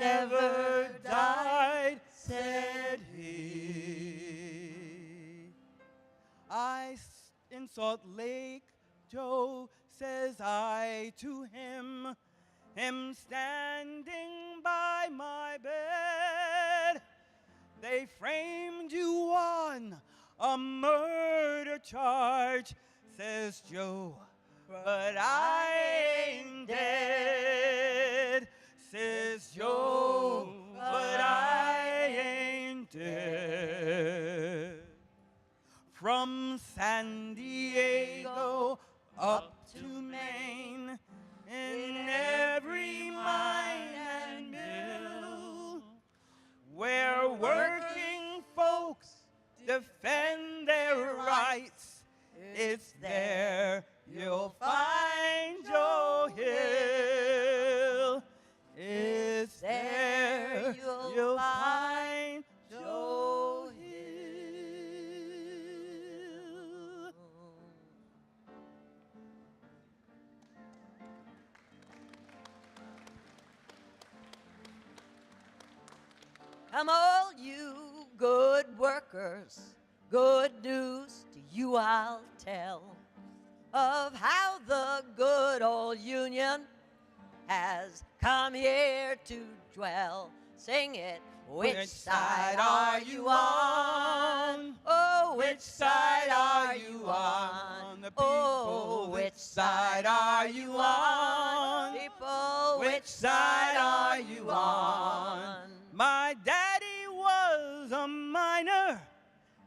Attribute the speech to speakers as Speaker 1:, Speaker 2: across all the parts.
Speaker 1: never died, said he. In Salt Lake, Joe, says I to him standing by my bed. They framed you on a murder charge, says Joe, but I ain't dead, says Joe, but I ain't dead. From San Diego up to Maine, in every mine and mill, where working folks defend their rights, it's there you'll find Joe Hill. It's there you'll find Joe Hill.
Speaker 2: Come all you good workers, good news to you I'll tell of how the good old Union has come here to dwell. Sing it. Which side are you on? Oh, which side are you on?
Speaker 1: The people,
Speaker 2: oh, which side are you on? People, which side are you on?
Speaker 1: My daddy was a miner,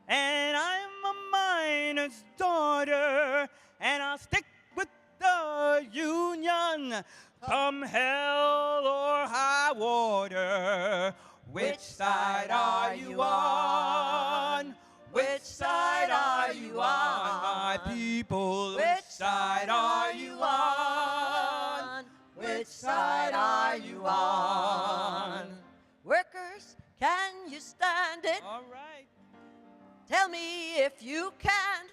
Speaker 1: and I'm a miner's daughter, and I'll stick with the Union, come hell or high water. Which side are you on? Which side are you on, my people? Which side are you on? Which side are you on?
Speaker 2: Workers, can you stand it?
Speaker 1: All right.
Speaker 2: Tell me if you can.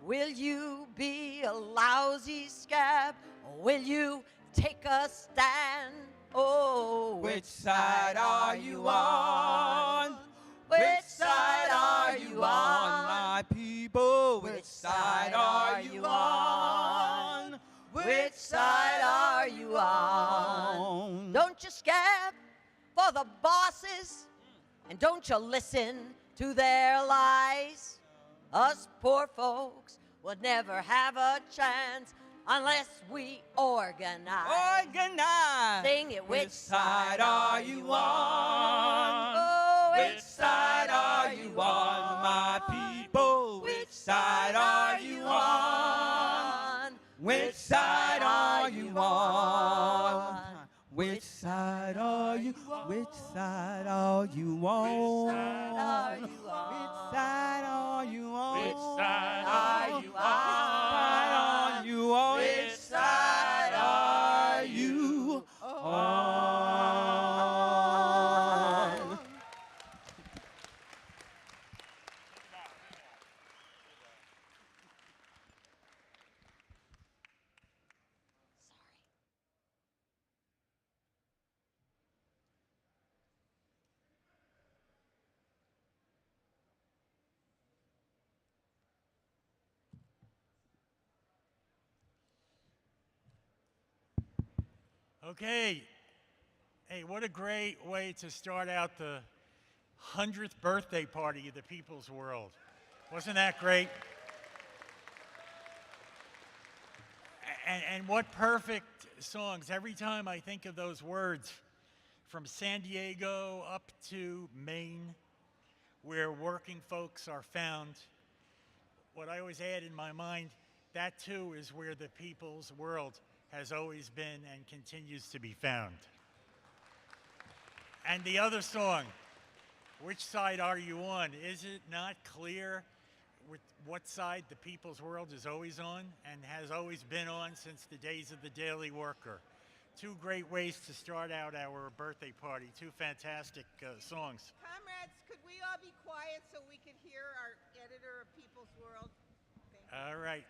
Speaker 2: Will you be a lousy scab, or will you take a stand? Oh,
Speaker 1: which side are you on? Which side are you on, my people? Which side are you on? Which side are you on?
Speaker 2: Don't you scab for the bosses, and don't you listen to their lies. Us poor folks would never have a chance unless we organize.
Speaker 1: Organize.
Speaker 2: Sing it.
Speaker 1: Which side are you on? Oh, which side are you on, my people? Which side are you on? Which side are you on? Which side are you? Which side are you on? Which side are you on?
Speaker 3: Which side are you on?
Speaker 1: Which side are you on?
Speaker 3: Okay. Hey, what a great way to start out the 100th birthday party of the People's World. Wasn't that great? And what perfect songs. Every time I think of those words, from San Diego up to Maine, where working folks are found, what I always add in my mind, that too is where the People's World has always been and continues to be found. And the other song, Which Side Are You On? Is it not clear what side the People's World is always on and has always been on since the days of the Daily Worker? Two great ways to start out our birthday party, two fantastic songs.
Speaker 4: Comrades, could we all be quiet so we could hear our editor of People's World? Thank you.
Speaker 3: All right.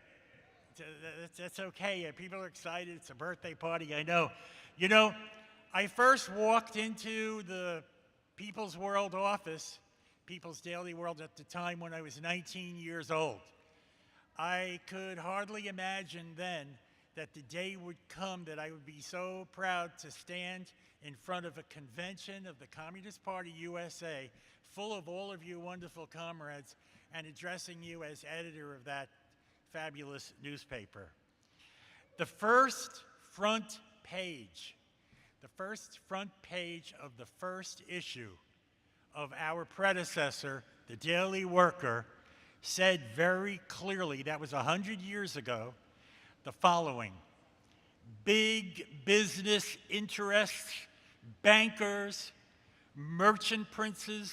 Speaker 3: That's okay. People are excited. It's a birthday party, I know. You know, I first walked into the People's World office, People's Daily World, at the time when I was 19 years old. I could hardly imagine then that the day would come that I would be so proud to stand in front of a convention of the Communist Party USA, full of all of you wonderful comrades, and addressing you as editor of that fabulous newspaper. The first front page of the first issue of our predecessor, the Daily Worker, said very clearly, that was 100 years ago, the following: big business interests, bankers, merchant princes,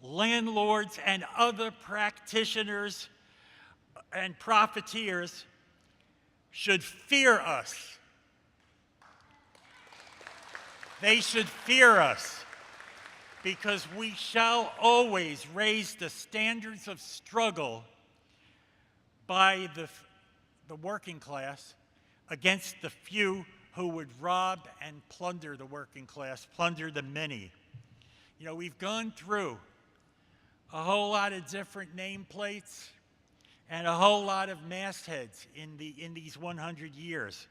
Speaker 3: landlords, and other practitioners and profiteers should fear us. They should fear us, because we shall always raise the standards of struggle by the working class against the few who would rob and plunder the working class, plunder the many. You know, we've gone through a whole lot of different nameplates and a whole lot of mastheads in these 100 years.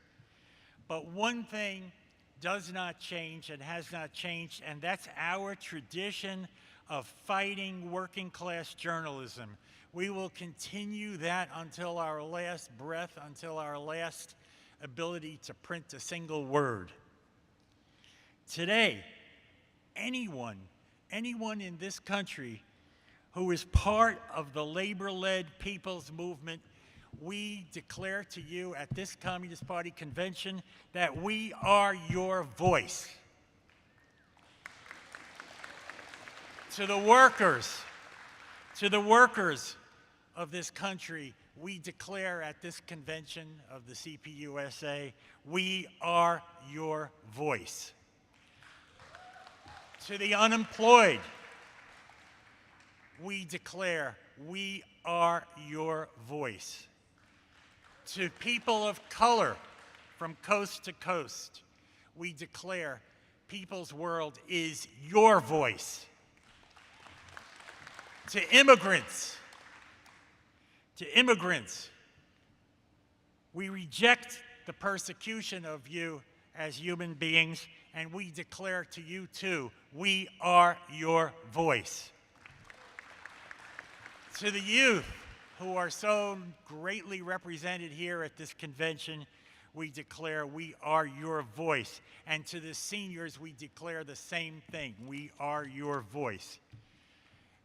Speaker 3: But one thing does not change and has not changed, and that's our tradition of fighting working class journalism. We will continue that until our last breath, until our last ability to print a single word. Today, anyone in this country who is part of the labor-led people's movement, we declare to you at this Communist Party convention that we are your voice. To the workers of this country, we declare at this convention of the CPUSA, we are your voice. To the unemployed, we declare we are your voice. To people of color from coast to coast, we declare People's World is your voice. To immigrants, we reject the persecution of you as human beings, and we declare to you too, we are your voice. To the youth who are so greatly represented here at this convention, we declare we are your voice. And to the seniors, we declare the same thing, we are your voice.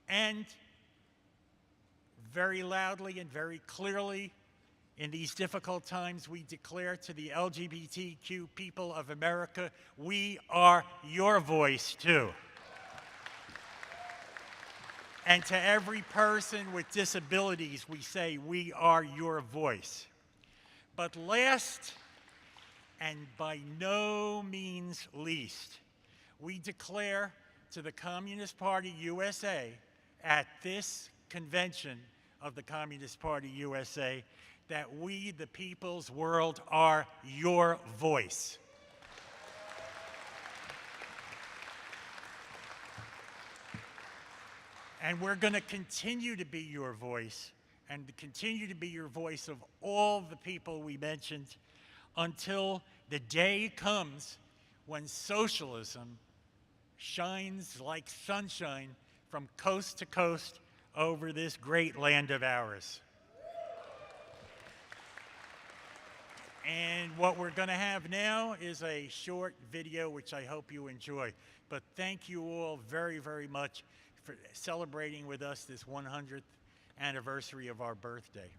Speaker 3: And very loudly and very clearly, in these difficult times, we declare to the LGBTQ people of America, we are your voice too. And to every person with disabilities, we say, we are your voice. But last, and by no means least, we declare to the Communist Party USA at this convention of the Communist Party USA that we, the People's World, are your voice. And we're going to continue to be your voice, and continue to be your voice of all the people we mentioned, until the day comes when socialism shines like sunshine from coast to coast over this great land of ours. And what we're going to have now is a short video, which I hope you enjoy. But thank you all very, very much for celebrating with us this 100th anniversary of our birthday.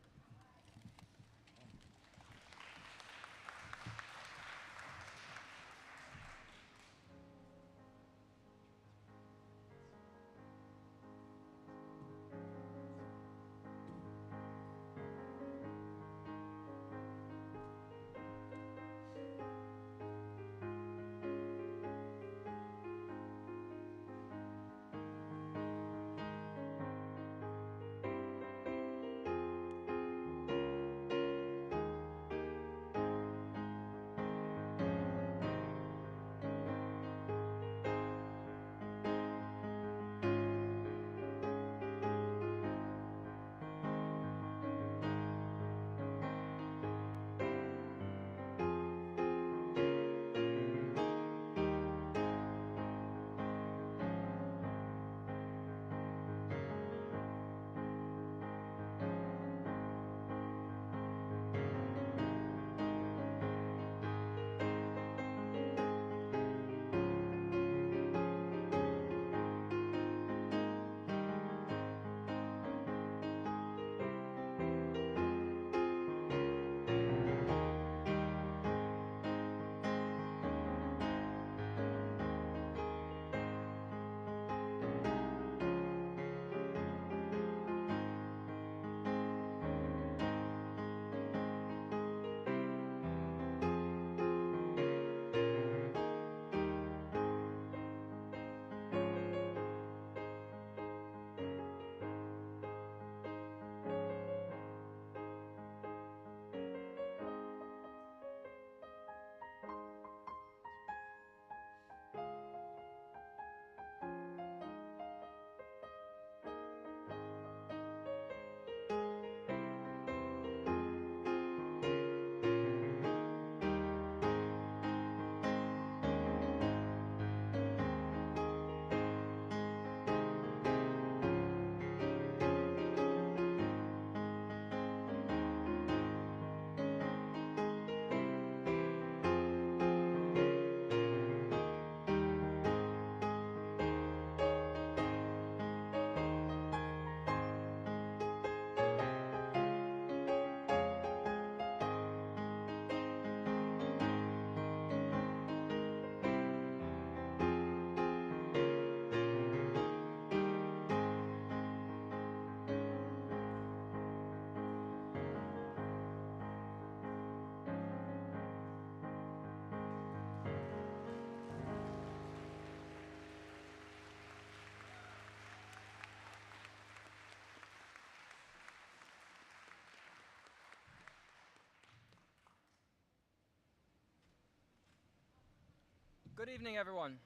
Speaker 5: Good evening, everyone.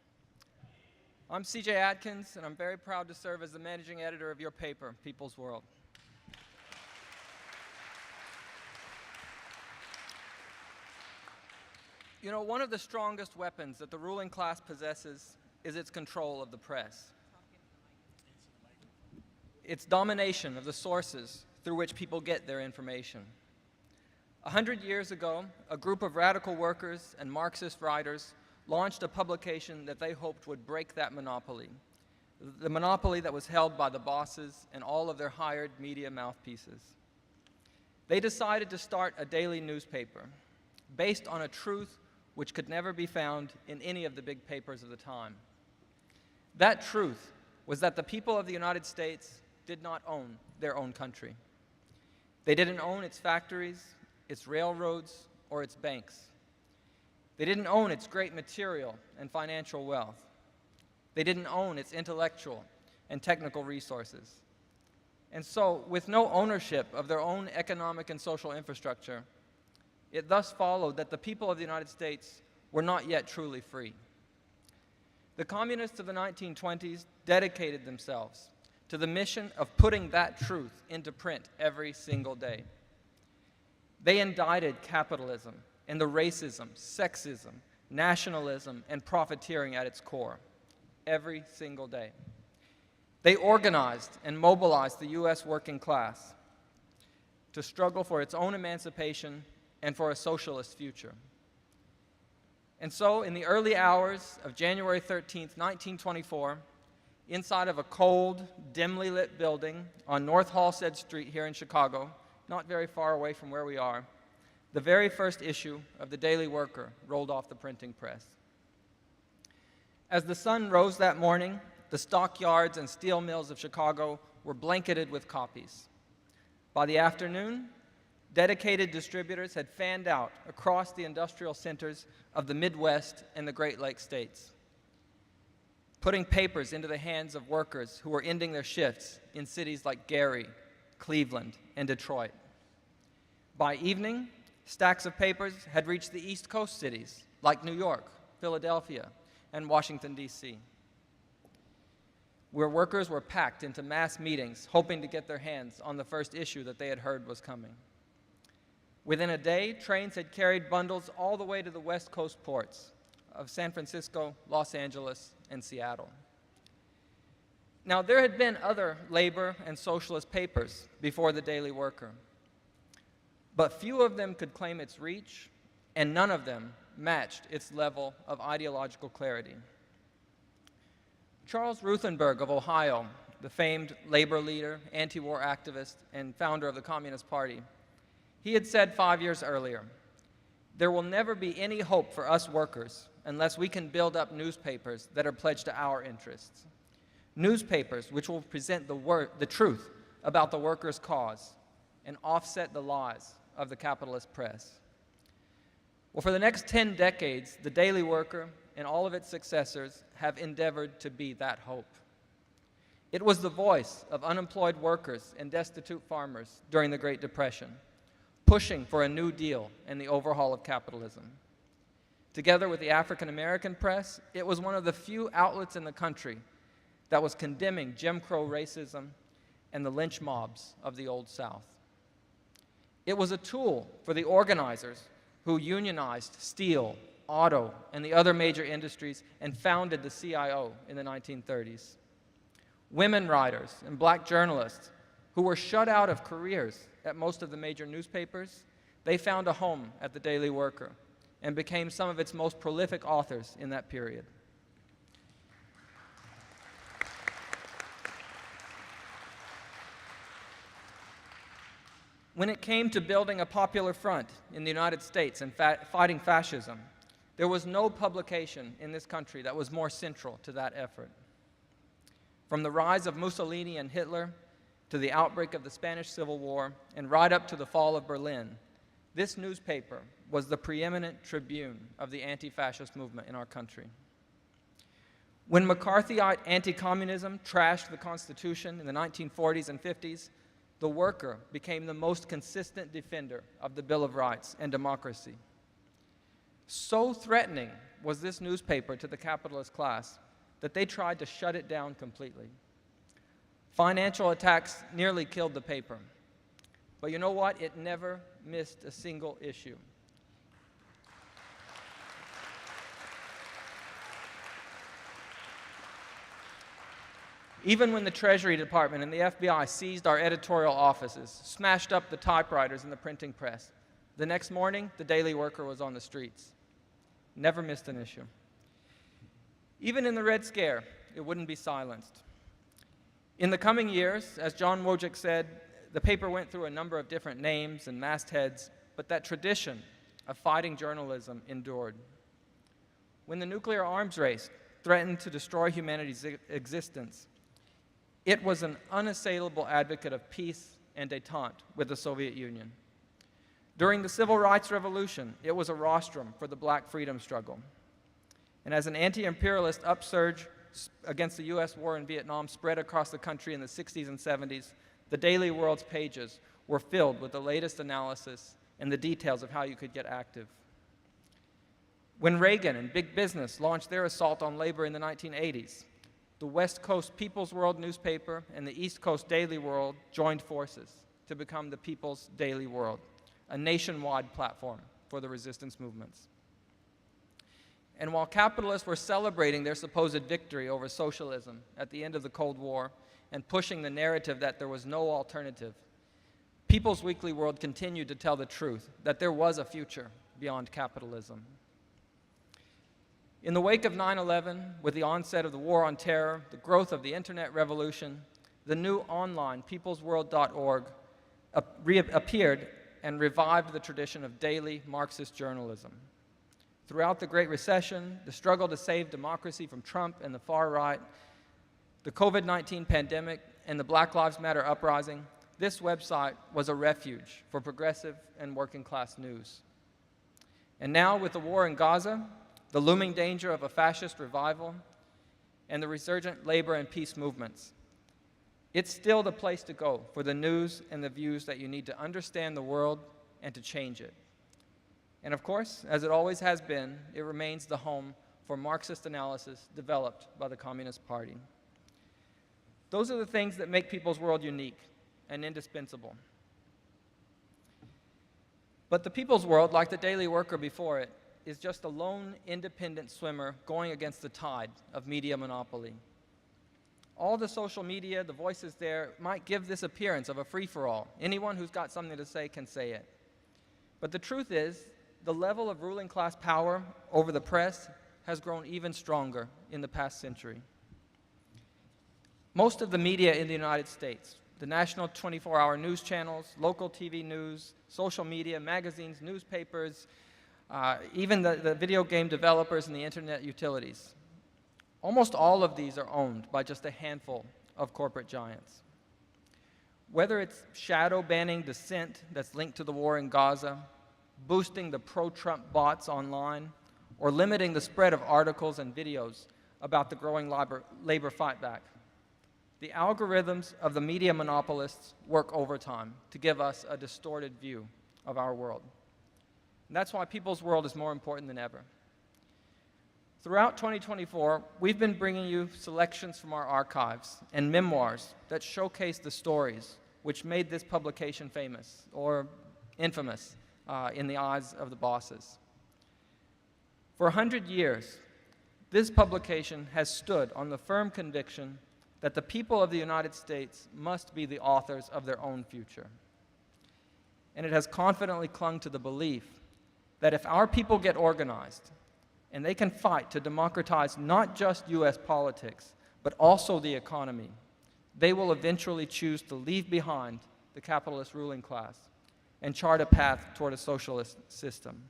Speaker 5: I'm CJ Atkins, and I'm very proud to serve as the managing editor of your paper, People's World. You know, one of the strongest weapons that the ruling class possesses is its control of the press. Its domination of the sources through which people get their information. 100 years ago, a group of radical workers and Marxist writers launched a publication that they hoped would break that monopoly, the monopoly that was held by the bosses and all of their hired media mouthpieces. They decided to start a daily newspaper based on a truth which could never be found in any of the big papers of the time. That truth was that the people of the United States did not own their own country. They didn't own its factories, its railroads, or its banks. They didn't own its great material and financial wealth. They didn't own its intellectual and technical resources. And so, with no ownership of their own economic and social infrastructure, it thus followed that the people of the United States were not yet truly free. The communists of the 1920s dedicated themselves to the mission of putting that truth into print every single day. They indicted capitalism and the racism, sexism, nationalism, and profiteering at its core every single day. They organized and mobilized the U.S. working class to struggle for its own emancipation and for a socialist future. And so, in the early hours of January 13th, 1924, inside of a cold, dimly lit building on North Halsted Street here in Chicago, not very far away from where we are, the very first issue of the Daily Worker rolled off the printing press. As the sun rose that morning, the stockyards and steel mills of Chicago were blanketed with copies. By the afternoon, dedicated distributors had fanned out across the industrial centers of the Midwest and the Great Lakes states, putting papers into the hands of workers who were ending their shifts in cities like Gary, Cleveland, and Detroit. By evening, stacks of papers had reached the East Coast cities like New York, Philadelphia, and Washington, D.C., where workers were packed into mass meetings hoping to get their hands on the first issue that they had heard was coming. Within a day, trains had carried bundles all the way to the West Coast ports of San Francisco, Los Angeles, and Seattle. Now, there had been other labor and socialist papers before the Daily Worker, but few of them could claim its reach, and none of them matched its level of ideological clarity. Charles Ruthenberg of Ohio, the famed labor leader, anti-war activist, and founder of the Communist Party, he had said 5 years earlier, "There will never be any hope for us workers unless we can build up newspapers that are pledged to our interests. Newspapers which will present the truth about the workers' cause and offset the lies of the capitalist press." Well, for the next 10 decades, the Daily Worker and all of its successors have endeavored to be that hope. It was the voice of unemployed workers and destitute farmers during the Great Depression, pushing for a New Deal and the overhaul of capitalism. Together with the African American press, it was one of the few outlets in the country that was condemning Jim Crow racism and the lynch mobs of the Old South. It was a tool for the organizers who unionized steel, auto, and the other major industries and founded the CIO in the 1930s. Women writers and black journalists who were shut out of careers at most of the major newspapers, they found a home at the Daily Worker and became some of its most prolific authors in that period. When it came to building a popular front in the United States and fighting fascism, there was no publication in this country that was more central to that effort. From the rise of Mussolini and Hitler to the outbreak of the Spanish Civil War and right up to the fall of Berlin, this newspaper was the preeminent tribune of the anti-fascist movement in our country. When McCarthyite anti-communism trashed the Constitution in the 1940s and 50s, the Worker became the most consistent defender of the Bill of Rights and democracy. So threatening was this newspaper to the capitalist class that they tried to shut it down completely. Financial attacks nearly killed the paper. But you know what? It never missed a single issue. Even when the Treasury Department and the FBI seized our editorial offices, smashed up the typewriters in the printing press, the next morning, the Daily Worker was on the streets. Never missed an issue. Even in the Red Scare, it wouldn't be silenced. In the coming years, as John Wojcik said, the paper went through a number of different names and mastheads, but that tradition of fighting journalism endured. When the nuclear arms race threatened to destroy humanity's existence, it was an unassailable advocate of peace and détente with the Soviet Union. During the Civil Rights Revolution, it was a rostrum for the black freedom struggle. And as an anti-imperialist upsurge against the US war in Vietnam spread across the country in the 60s and 70s, the Daily World's pages were filled with the latest analysis and the details of how you could get active. When Reagan and big business launched their assault on labor in the 1980s, the West Coast People's World newspaper and the East Coast Daily World joined forces to become the People's Daily World, a nationwide platform for the resistance movements. And while capitalists were celebrating their supposed victory over socialism at the end of the Cold War and pushing the narrative that there was no alternative, People's Weekly World continued to tell the truth that there was a future beyond capitalism. In the wake of 9/11, with the onset of the War on Terror, the growth of the Internet revolution, the new online peoplesworld.org appeared and revived the tradition of daily Marxist journalism. Throughout the Great Recession, the struggle to save democracy from Trump and the far right, the COVID-19 pandemic, and the Black Lives Matter uprising, this website was a refuge for progressive and working class news. And now, with the war in Gaza, the looming danger of a fascist revival, and the resurgent labor and peace movements, it's still the place to go for the news and the views that you need to understand the world and to change it. And of course, as it always has been, it remains the home for Marxist analysis developed by the Communist Party. Those are the things that make People's World unique and indispensable. But the People's World, like the Daily Worker before it, is just a lone independent swimmer going against the tide of media monopoly. All the social media, the voices there, might give this appearance of a free-for-all. Anyone who's got something to say can say it. But the truth is, the level of ruling class power over the press has grown even stronger in the past century. Most of the media in the United States, the national 24-hour news channels, local TV news, social media, magazines, newspapers, even the video game developers and the internet utilities. Almost all of these are owned by just a handful of corporate giants. Whether it's shadow banning dissent that's linked to the war in Gaza, boosting the pro-Trump bots online, or limiting the spread of articles and videos about the growing labor fight back, the algorithms of the media monopolists work overtime to give us a distorted view of our world. And that's why People's World is more important than ever. Throughout 2024, we've been bringing you selections from our archives and memoirs that showcase the stories which made this publication famous or infamous in the eyes of the bosses. For 100 years, this publication has stood on the firm conviction that the people of the United States must be the authors of their own future. And it has confidently clung to the belief that if our people get organized and they can fight to democratize not just US politics, but also the economy, they will eventually choose to leave behind the capitalist ruling class and chart a path toward a socialist system.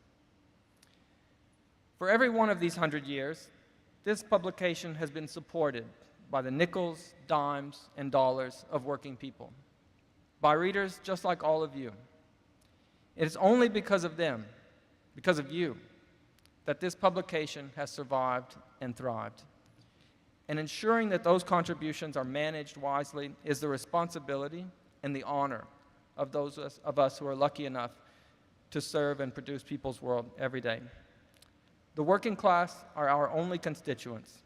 Speaker 5: For every one of these 100 years, this publication has been supported by the nickels, dimes, and dollars of working people, by readers just like all of you. It is only because of them, because of you, that this publication has survived and thrived. And ensuring that those contributions are managed wisely is the responsibility and the honor of those of us who are lucky enough to serve and produce People's World every day. The working class are our only constituents.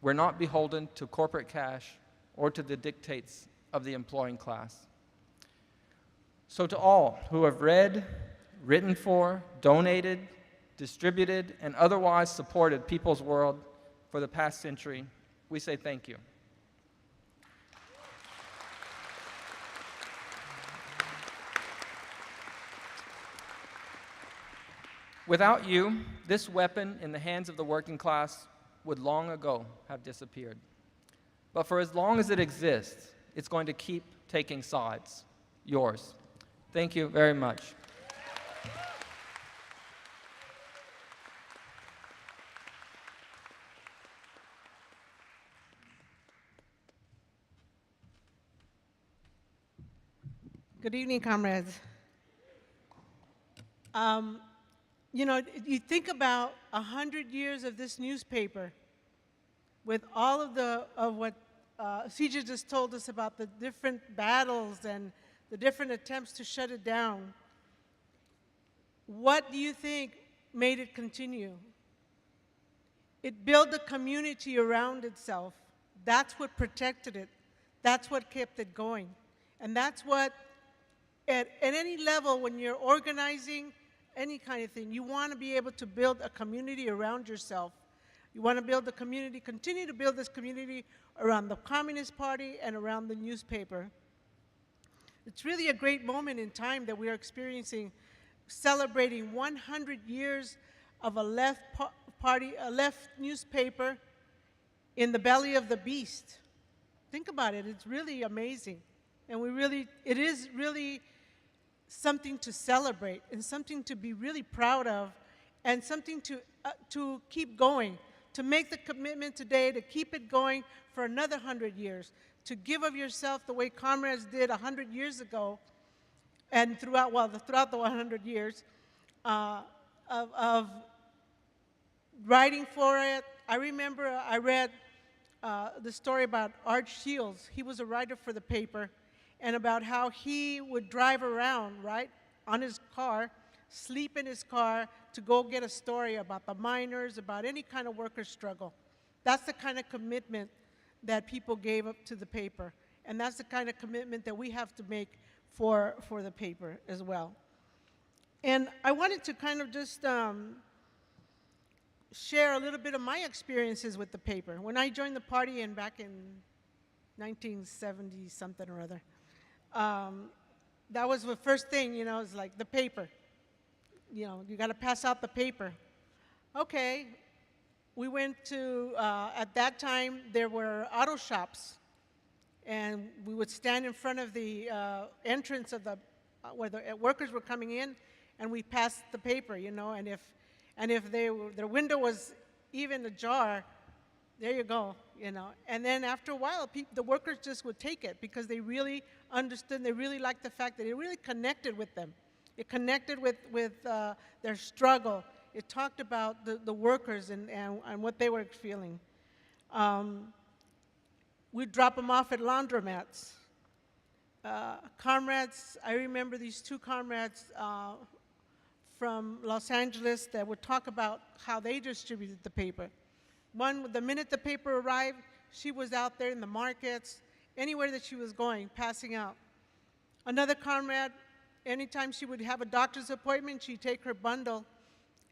Speaker 5: We're not beholden to corporate cash or to the dictates of the employing class. So to all who have read, written for, donated, distributed, and otherwise supported People's World for the past century, we say thank you. Without you, this weapon in the hands of the working class would long ago have disappeared. But for as long as it exists, it's going to keep taking sides. Yours. Thank you very much.
Speaker 4: Good evening, comrades. You know, you think about 100 years of this newspaper with all of what CJ just told us about the different battles and the different attempts to shut it down. What do you think made it continue? It built a community around itself. That's what protected it. That's what kept it going. And that's what, at any level, when you're organizing any kind of thing, you want to be able to build a community around yourself. You want to build a community, continue to build this community around the Communist Party and around the newspaper. It's really a great moment in time that we are experiencing, celebrating 100 years of a left party, a left newspaper in the belly of the beast. Think about it, it's really amazing. And it is really something to celebrate and something to be really proud of and something to keep going, to make the commitment today to keep it going for another 100 years, to give of yourself the way comrades did 100 years ago and throughout the 100 years of writing for it. I remember I read the story about Art Shields. He was a writer for the paper, and about how he would drive around, right, on his car, sleep in his car to go get a story about the miners, about any kind of worker struggle. That's the kind of commitment that people gave up to the paper. And that's the kind of commitment that we have to make for the paper as well. And I wanted to kind of just share a little bit of my experiences with the paper. When I joined the party back in 1970 something or other, that was the first thing, you know, it's like the paper. You know, you got to pass out the paper. Okay, we went to, at that time, there were auto shops, and we would stand in front of the entrance of where the workers were coming in, and we passed the paper, you know, and if their window was even ajar, there you go, you know. And then after a while, the workers just would take it because they really understood, they really liked the fact that it really connected with them. It connected with their struggle. It talked about the workers and what they were feeling. We'd drop them off at laundromats. Comrades, I remember these two comrades from Los Angeles that would talk about how they distributed the paper. One, the minute the paper arrived, she was out there in the markets, anywhere that she was going, passing out. Another comrade, anytime she would have a doctor's appointment, she'd take her bundle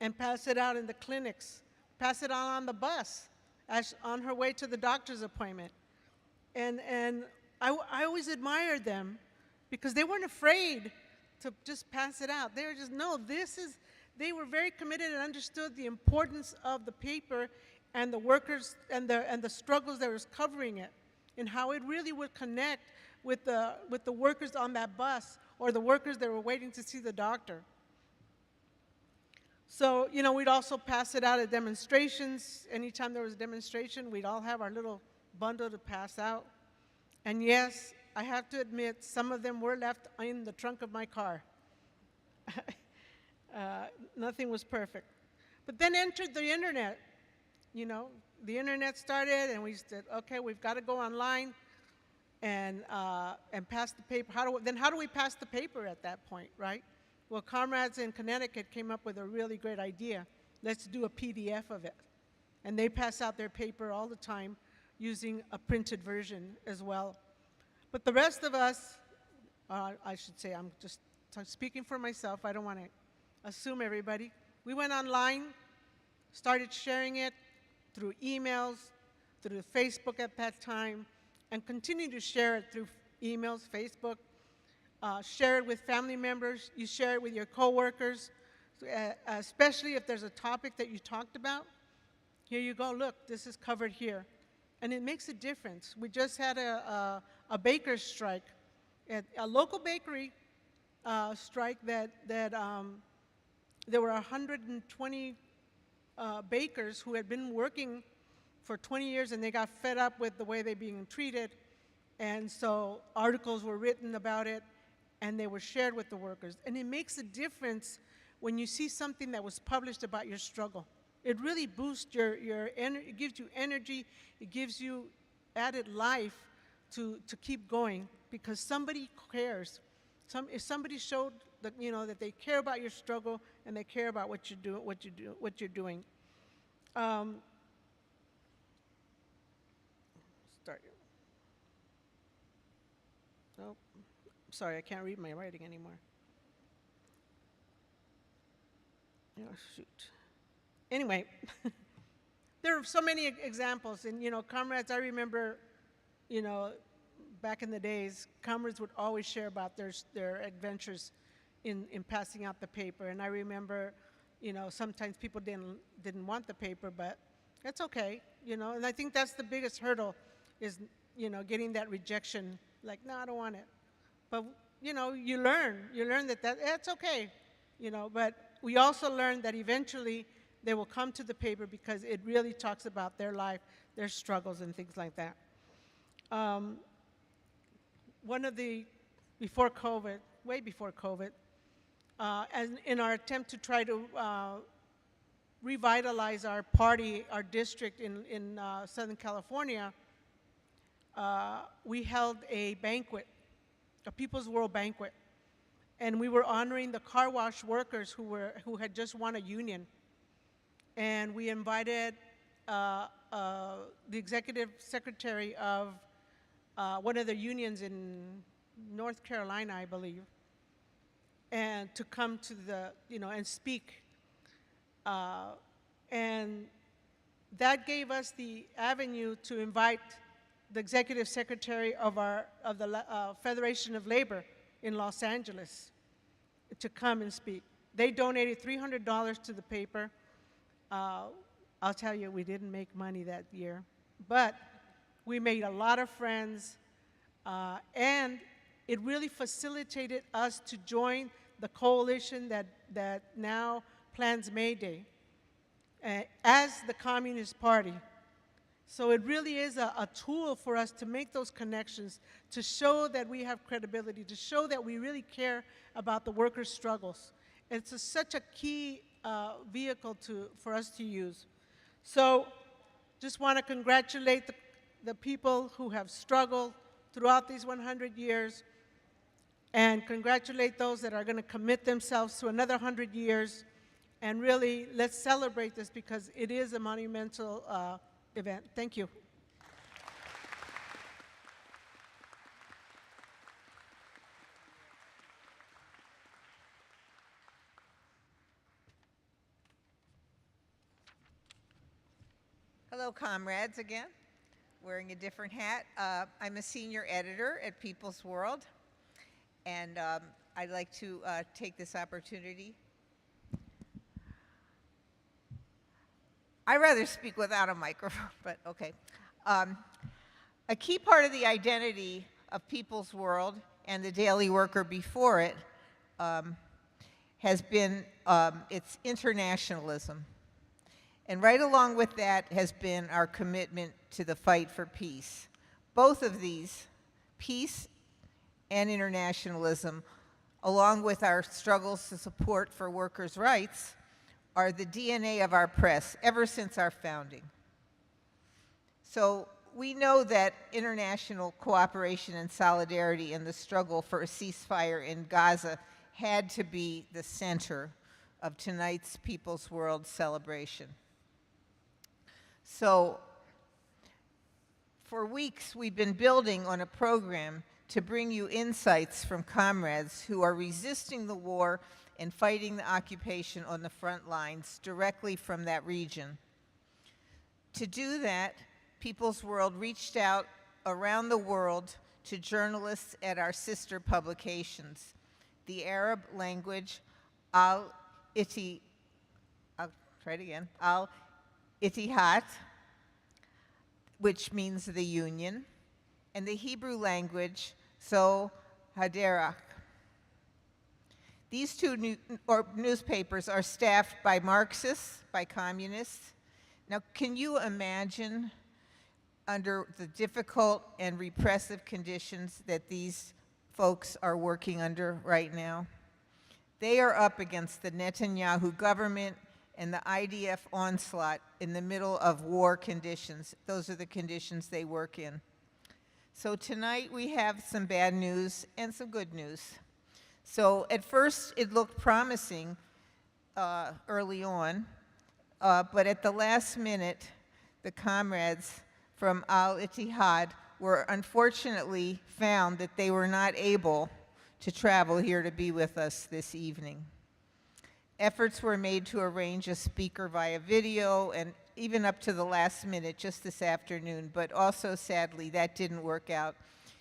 Speaker 4: and pass it out in the clinics, pass it on the bus on her way to the doctor's appointment. And I always admired them because they weren't afraid to just pass it out. They were just, no, they were very committed and understood the importance of the paper and the workers and the struggles that was covering it, and how it really would connect with the workers on that bus or the workers that were waiting to see the doctor. So, you know, we'd also pass it out at demonstrations. Anytime there was a demonstration, we'd all have our little bundle to pass out. And yes, I have to admit, some of them were left in the trunk of my car. Nothing was perfect. But then entered the internet. You know, the internet started, and we said, okay, we've got to go online and pass the paper. How do we pass the paper at that point, right? Well, comrades in Connecticut came up with a really great idea. let's do a PDF of it. And they pass out their paper all the time using a printed version as well. But the rest of us, I should say, I'm just speaking for myself, I don't want to assume everybody. We went online, started sharing it through emails, through Facebook at that time, and continue to share it through emails, Facebook, share it with family members, you share it with your coworkers, especially if there's a topic that you talked about. Here you go, look, this is covered here. And it makes a difference. We just had a baker's strike, at a local bakery strike that there were 120 bakers who had been working for 20 years, and they got fed up with the way they're being treated. And so articles were written about it, and they were shared with the workers. And it makes a difference when you see something that was published about your struggle. It really boosts it gives you energy, it gives you added life to keep going, because somebody cares. If somebody showed that, that they care about your struggle and they care about what you're doing. Oh, sorry, I can't read my writing anymore. Oh, shoot. Anyway, there are so many examples, and comrades, I remember, back in the days, comrades would always share about their adventures in passing out the paper. And I remember, sometimes people didn't want the paper, but that's okay, And I think that's the biggest hurdle is, getting that rejection. Like, no, I don't want it. But, you learn that that's okay, But we also learn that eventually they will come to the paper because it really talks about their life, their struggles, and things like that. Before COVID, way before COVID, and in our attempt to try to revitalize our party, our district in Southern California, we held a banquet, a People's World Banquet, and we were honoring the car wash workers who had just won a union. And we invited the executive secretary of one of the unions in North Carolina, I believe, and to come to and speak. And that gave us the avenue to invite the executive secretary of the Federation of Labor in Los Angeles to come and speak. They donated $300 to the paper. I'll tell you, we didn't make money that year, but we made a lot of friends, and it really facilitated us to join the coalition that now plans May Day as the Communist Party. So it really is a tool for us to make those connections, to show that we have credibility, to show that we really care about the workers' struggles. It's such a key vehicle for us to use. So just want to congratulate the people who have struggled throughout these 100 years, and congratulate those that are going to commit themselves to another 100 years. And really, let's celebrate this because it is a monumental event. Thank you.
Speaker 6: Hello, comrades, again. Wearing a different hat. I'm a senior editor at People's World, and I'd like to take this opportunity. I'd rather speak without a microphone, but okay. A key part of the identity of People's World and the Daily Worker before it has been its internationalism. And right along with that has been our commitment to the fight for peace. Both of these, peace and internationalism, along with our struggles to support for workers' rights, are the DNA of our press ever since our founding. So we know that international cooperation and solidarity in the struggle for a ceasefire in Gaza had to be the center of tonight's People's World celebration. So, for weeks, we've been building on a program to bring you insights from comrades who are resisting the war and fighting the occupation on the front lines directly from that region. To do that, People's World reached out around the world to journalists at our sister publications, the Arab language Al-Ittihad, which means the Union, and the Hebrew language, Haderach. These two newspapers are staffed by Marxists, by communists. Now, can you imagine under the difficult and repressive conditions that these folks are working under right now? They are up against the Netanyahu government and the IDF onslaught in the middle of war conditions. Those are the conditions they work in. So tonight we have some bad news and some good news. So at first it looked promising early on, but at the last minute, the comrades from Al-Ittihad were unfortunately found that they were not able to travel here to be with us this evening. Efforts were made to arrange a speaker via video and even up to the last minute just this afternoon, but also sadly that didn't work out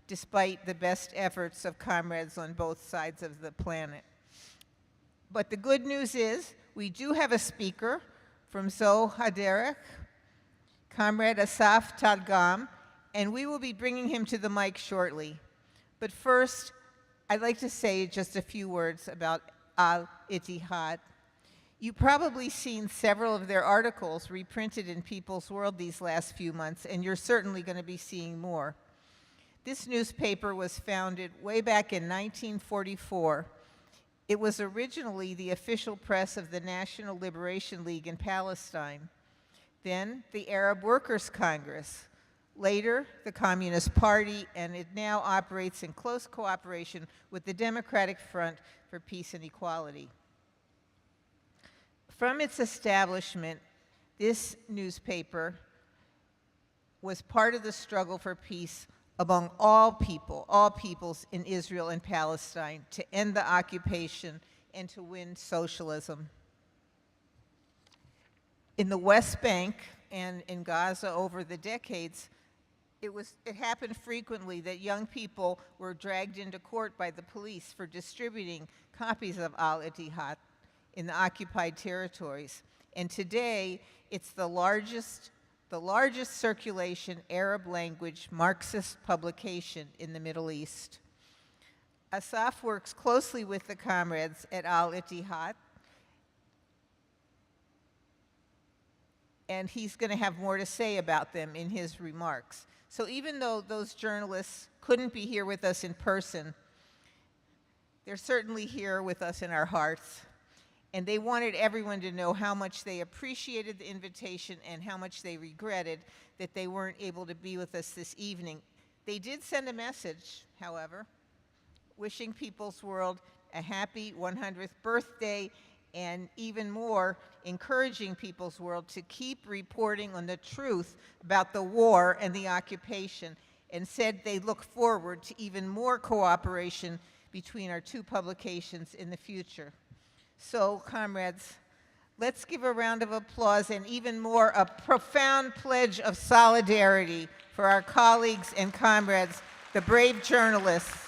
Speaker 6: despite the best efforts of comrades on both sides of the planet. But the good news is we do have a speaker from Haderach, Comrade Asaf Tadgam, and we will be bringing him to the mic shortly. But first, I'd like to say just a few words about Al-Ittihad. You've probably seen several of their articles reprinted in People's World these last few months, and you're certainly going to be seeing more. This newspaper was founded way back in 1944. It was originally the official press of the National Liberation League in Palestine, then the Arab Workers' Congress, later the Communist Party, and it now operates in close cooperation with the Democratic Front for Peace and Equality. From its establishment, this newspaper was part of the struggle for peace among all peoples in Israel and Palestine, to end the occupation and to win socialism. In the West Bank and in Gaza over the decades, it happened frequently that young people were dragged into court by the police for distributing copies of Al-Ittihad in the occupied territories. And today, it's the largest circulation Arab language Marxist publication in the Middle East. Asaf works closely with the comrades at Al-Ittihad, and he's going to have more to say about them in his remarks. So even though those journalists couldn't be here with us in person, they're certainly here with us in our hearts. And they wanted everyone to know how much they appreciated the invitation and how much they regretted that they weren't able to be with us this evening. They did send a message, however, wishing People's World a happy 100th birthday, and even more, encouraging People's World to keep reporting on the truth about the war and the occupation, and said they look forward to even more cooperation between our two publications in the future. So, comrades, let's give a round of applause and even more a profound pledge of solidarity for our colleagues and comrades, the brave journalists.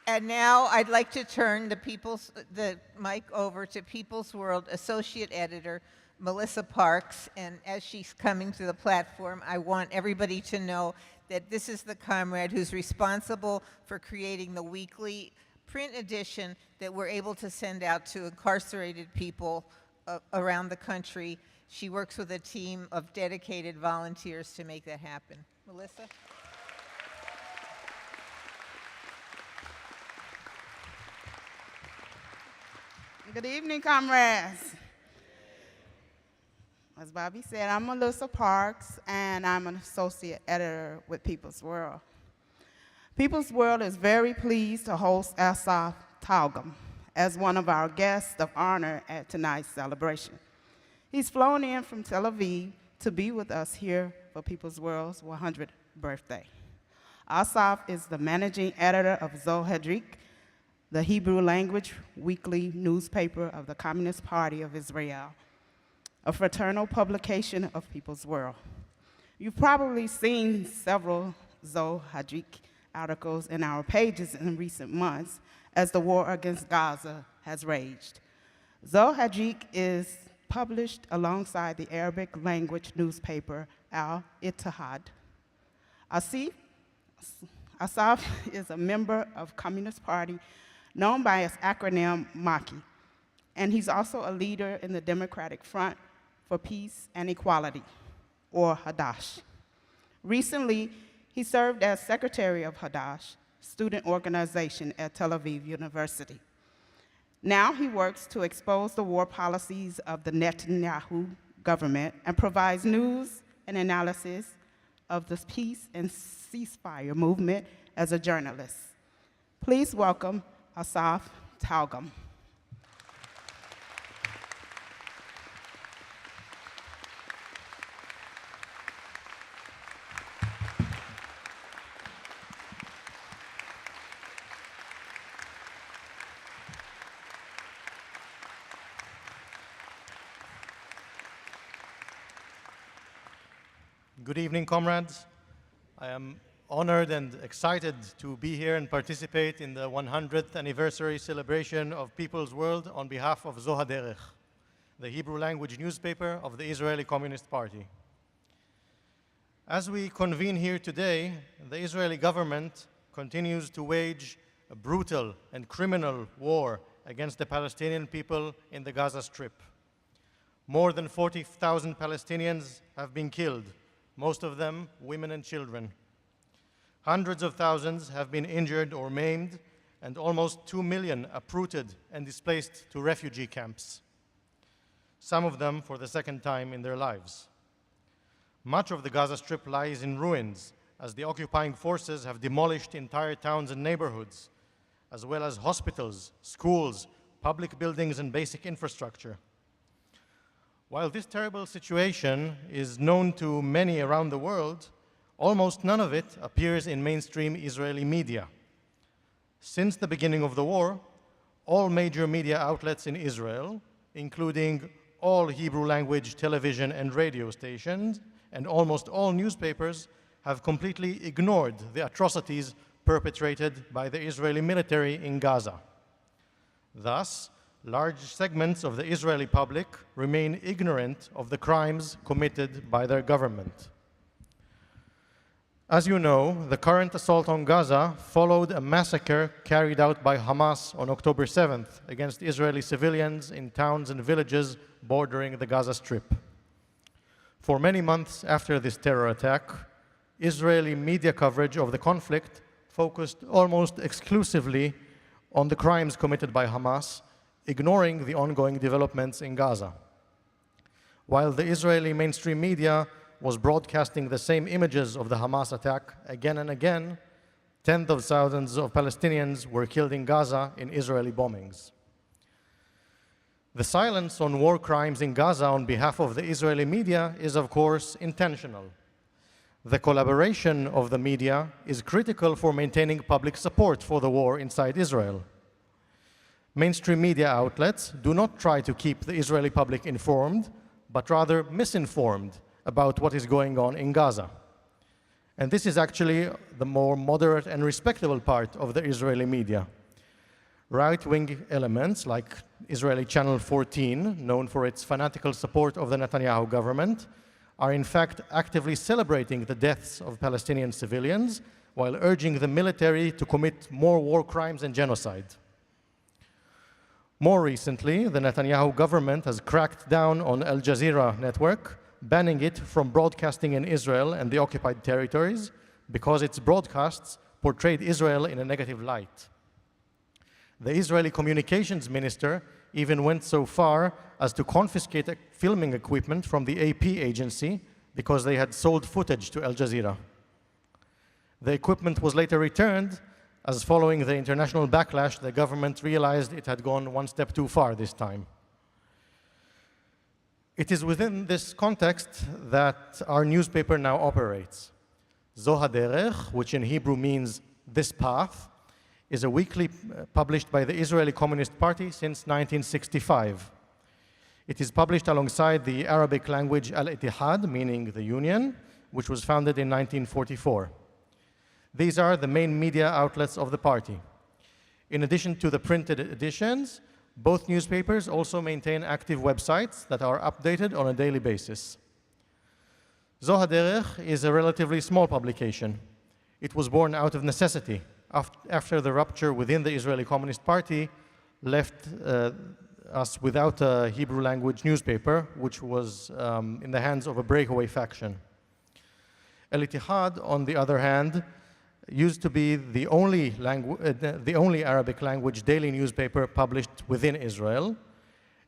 Speaker 6: And now I'd like to turn the mic over to People's World Associate Editor, Melissa Parks. And as she's coming to the platform, I want everybody to know that this is the comrade who's responsible for creating the weekly print edition that we're able to send out to incarcerated people around the country. She works with a team of dedicated volunteers to make that happen. Melissa?
Speaker 7: Good evening, comrades. As Bobby said, I'm Melissa Parks, and I'm an associate editor with People's World. People's World is very pleased to host Asaf Talgam as one of our guests of honor at tonight's celebration. He's flown in from Tel Aviv to be with us here for People's World's 100th birthday. Asaf is the managing editor of Zohadrik, the Hebrew language weekly newspaper of the Communist Party of Israel, a fraternal publication of People's World. You've probably seen several Zohadrik articles in our pages in recent months as the war against Gaza has raged. Zohadrik is published alongside the Arabic language newspaper Al-Ittihad. Asaf is a member of Communist Party known by its acronym MAKI, and he's also a leader in the Democratic Front for Peace and Equality, or Hadash. Recently, he served as secretary of Hadash, student organization at Tel Aviv University. Now he works to expose the war policies of the Netanyahu government and provides news and analysis of the peace and ceasefire movement as a journalist. Please welcome Asaf Talgam.
Speaker 8: Good evening, comrades. I am honored and excited to be here and participate in the 100th anniversary celebration of People's World on behalf of Zohaderech, the Hebrew language newspaper of the Israeli Communist Party. As we convene here today, the Israeli government continues to wage a brutal and criminal war against the Palestinian people in the Gaza Strip. More than 40,000 Palestinians have been killed, most of them women and children. Hundreds of thousands have been injured or maimed, and almost 2 million uprooted and displaced to refugee camps, some of them for the second time in their lives. Much of the Gaza Strip lies in ruins, as the occupying forces have demolished entire towns and neighborhoods, as well as hospitals, schools, public buildings, and basic infrastructure. While this terrible situation is known to many around the world, almost none of it appears in mainstream Israeli media. Since the beginning of the war, all major media outlets in Israel, including all Hebrew language television and radio stations, and almost all newspapers, have completely ignored the atrocities perpetrated by the Israeli military in Gaza. Thus, large segments of the Israeli public remain ignorant of the crimes committed by their government. As you know, the current assault on Gaza followed a massacre carried out by Hamas on October 7th against Israeli civilians in towns and villages bordering the Gaza Strip. For many months after this terror attack, Israeli media coverage of the conflict focused almost exclusively on the crimes committed by Hamas, ignoring the ongoing developments in Gaza. While the Israeli mainstream media was broadcasting the same images of the Hamas attack again and again, tens of thousands of Palestinians were killed in Gaza in Israeli bombings. The silence on war crimes in Gaza on behalf of the Israeli media is, of course, intentional. The collaboration of the media is critical for maintaining public support for the war inside Israel. Mainstream media outlets do not try to keep the Israeli public informed, but rather misinformed about what is going on in Gaza. And this is actually the more moderate and respectable part of the Israeli media. Right-wing elements like Israeli Channel 14, known for its fanatical support of the Netanyahu government, are in fact actively celebrating the deaths of Palestinian civilians while urging the military to commit more war crimes and genocide. More recently, the Netanyahu government has cracked down on Al Jazeera network, banning it from broadcasting in Israel and the occupied territories because its broadcasts portrayed Israel in a negative light. The Israeli communications minister even went so far as to confiscate filming equipment from the AP agency because they had sold footage to Al Jazeera. The equipment was later returned, as following the international backlash, the government realized it had gone one step too far this time. It is within this context that our newspaper now operates. Zo HaDerech, which in Hebrew means this path, is a weekly published by the Israeli Communist Party since 1965. It is published alongside the Arabic language Al-Ittihad, meaning the Union, which was founded in 1944. These are the main media outlets of the party. In addition to the printed editions, both newspapers also maintain active websites that are updated on a daily basis. Zo HaDerech is a relatively small publication. It was born out of necessity after the rupture within the Israeli Communist Party left us without a Hebrew language newspaper, which was in the hands of a breakaway faction. Al-Ittihad, on the other hand, used to be the only Arabic language daily newspaper published within Israel.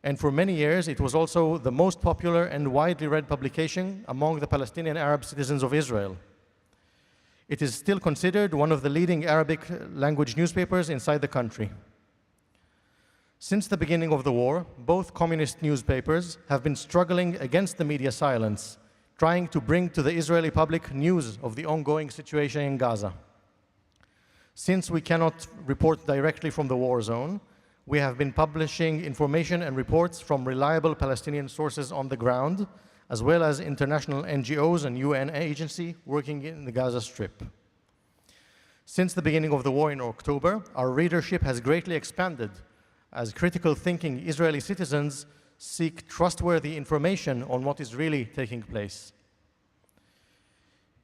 Speaker 8: And for many years, it was also the most popular and widely read publication among the Palestinian Arab citizens of Israel. It is still considered one of the leading Arabic language newspapers inside the country. Since the beginning of the war, both communist newspapers have been struggling against the media silence, trying to bring to the Israeli public news of the ongoing situation in Gaza. Since we cannot report directly from the war zone, we have been publishing information and reports from reliable Palestinian sources on the ground, as well as international NGOs and UN agencies working in the Gaza Strip. Since the beginning of the war in October, our readership has greatly expanded as critical thinking Israeli citizens seek trustworthy information on what is really taking place.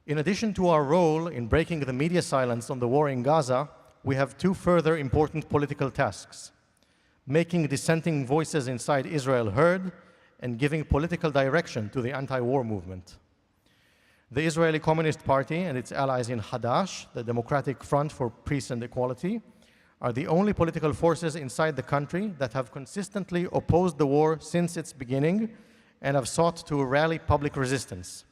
Speaker 8: In addition to our role in breaking the media silence on the war in Gaza, we have two further important political tasks: making dissenting voices inside Israel heard and giving political direction to the anti-war movement. The Israeli Communist Party and its allies in Hadash, the Democratic Front for Peace and Equality, are the only political forces inside the country that have consistently opposed the war since its beginning and have sought to rally public resistance.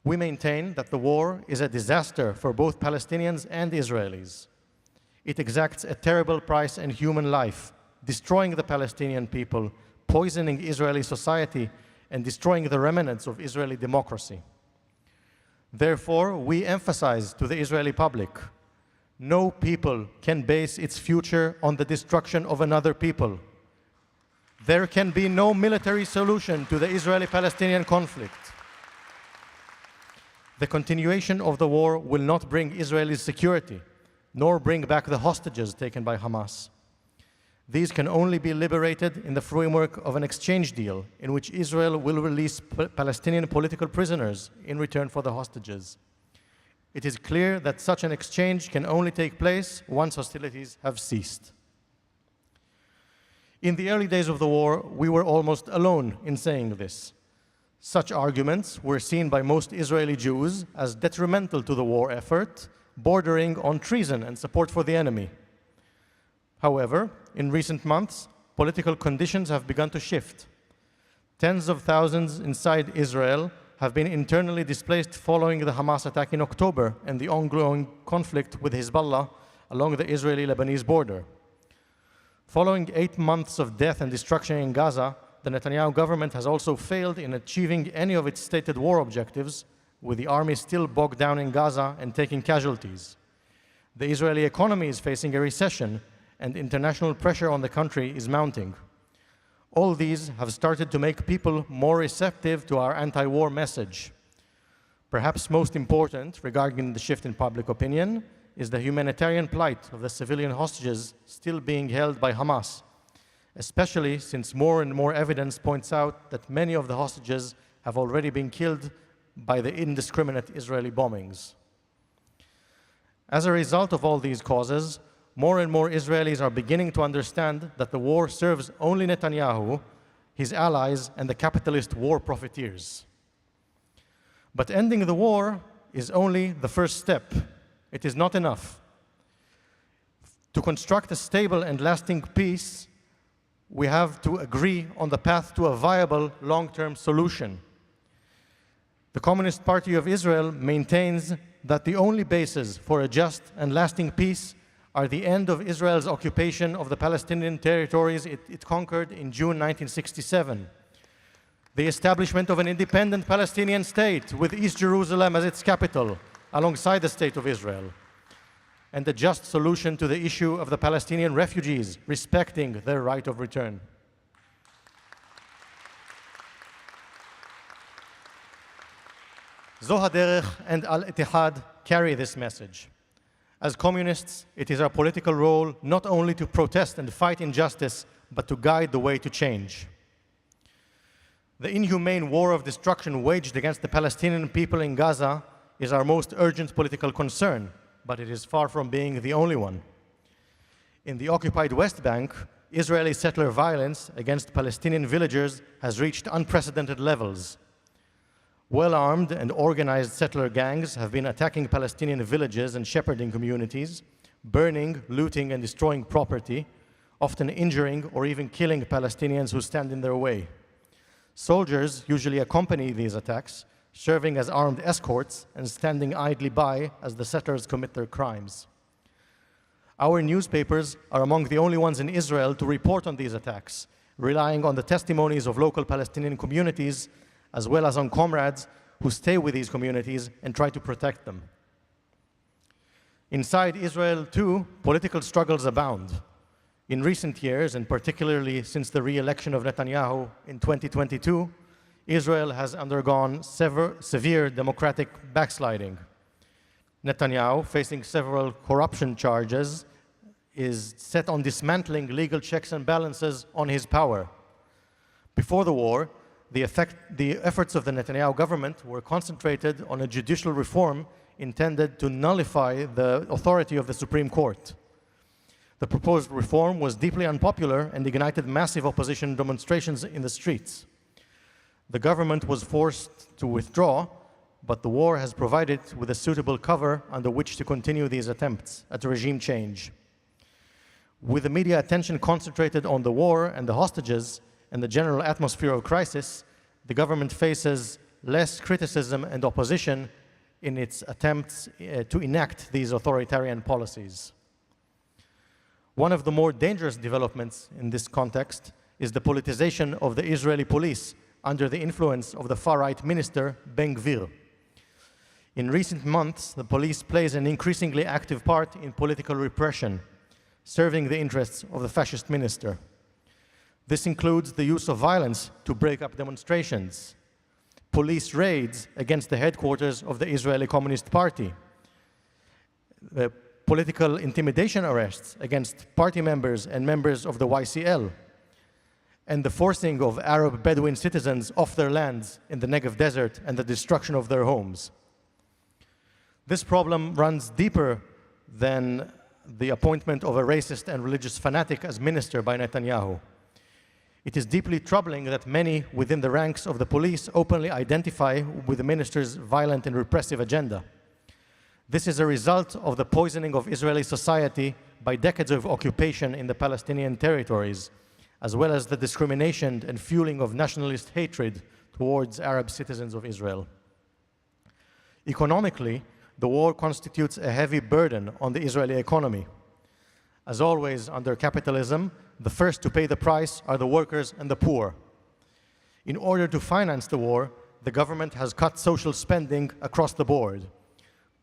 Speaker 8: We maintain that the war is a disaster for both Palestinians and Israelis. It exacts a terrible price in human life, destroying the Palestinian people, poisoning Israeli society, and destroying the remnants of Israeli democracy. Therefore, we emphasize to the Israeli public, no people can base its future on the destruction of another people. There can be no military solution to the Israeli-Palestinian conflict. The continuation of the war will not bring Israeli security, nor bring back the hostages taken by Hamas. These can only be liberated in the framework of an exchange deal in which Israel will release Palestinian political prisoners in return for the hostages. It is clear that such an exchange can only take place once hostilities have ceased. In the early days of the war, we were almost alone in saying this. Such arguments were seen by most Israeli Jews as detrimental to the war effort, bordering on treason and support for the enemy. However, in recent months, political conditions have begun to shift. Tens of thousands inside Israel have been internally displaced following the Hamas attack in October and the ongoing conflict with Hezbollah along the Israeli-Lebanese border. Following 8 months of death and destruction in Gaza, the Netanyahu government has also failed in achieving any of its stated war objectives, with the army still bogged down in Gaza and taking casualties. The Israeli economy is facing a recession, and international pressure on the country is mounting. All these have started to make people more receptive to our anti-war message. Perhaps most important regarding the shift in public opinion is the humanitarian plight of the civilian hostages still being held by Hamas, especially since more and more evidence points out that many of the hostages have already been killed by the indiscriminate Israeli bombings. As a result of all these causes, more and more Israelis are beginning to understand that the war serves only Netanyahu, his allies, and the capitalist war profiteers. But ending the war is only the first step. It is not enough. To construct a stable and lasting peace, we have to agree on the path to a viable long-term solution. The Communist Party of Israel maintains that the only basis for a just and lasting peace are the end of Israel's occupation of the Palestinian territories it conquered in June 1967, the establishment of an independent Palestinian state with East Jerusalem as its capital, alongside the State of Israel, and a just solution to the issue of the Palestinian refugees, respecting their right of return. Zo HaDerech and Al-Ittihad carry this message. As communists, it is our political role not only to protest and fight injustice, but to guide the way to change. The inhumane war of destruction waged against the Palestinian people in Gaza is our most urgent political concern, but it is far from being the only one. In the occupied West Bank, Israeli settler violence against Palestinian villagers has reached unprecedented levels. Well-armed and organized settler gangs have been attacking Palestinian villages and shepherding communities, burning, looting, and destroying property, often injuring or even killing Palestinians who stand in their way. Soldiers usually accompany these attacks, serving as armed escorts and standing idly by as the settlers commit their crimes. Our newspapers are among the only ones in Israel to report on these attacks, relying on the testimonies of local Palestinian communities, as well as on comrades who stay with these communities and try to protect them. Inside Israel, too, political struggles abound. In recent years, and particularly since the re-election of Netanyahu in 2022, Israel has undergone severe democratic backsliding. Netanyahu, facing several corruption charges, is set on dismantling legal checks and balances on his power. Before the war, the efforts of the Netanyahu government were concentrated on a judicial reform intended to nullify the authority of the Supreme Court. The proposed reform was deeply unpopular and ignited massive opposition demonstrations in the streets. The government was forced to withdraw, but the war has provided with a suitable cover under which to continue these attempts at regime change. With the media attention concentrated on the war and the hostages and the general atmosphere of crisis, the government faces less criticism and opposition in its attempts to enact these authoritarian policies. One of the more dangerous developments in this context is the politicization of the Israeli police under the influence of the far-right minister, Ben Gvir. In recent months, the police plays an increasingly active part in political repression, serving the interests of the fascist minister. This includes the use of violence to break up demonstrations, police raids against the headquarters of the Israeli Communist Party, political intimidation arrests against party members and members of the YCL, and the forcing of Arab Bedouin citizens off their lands in the Negev desert and the destruction of their homes. This problem runs deeper than the appointment of a racist and religious fanatic as minister by Netanyahu. It is deeply troubling that many within the ranks of the police openly identify with the minister's violent and repressive agenda. This is a result of the poisoning of Israeli society by decades of occupation in the Palestinian territories, as well as the discrimination and fueling of nationalist hatred towards Arab citizens of Israel. Economically, the war constitutes a heavy burden on the Israeli economy. As always, under capitalism, the first to pay the price are the workers and the poor. In order to finance the war, the government has cut social spending across the board.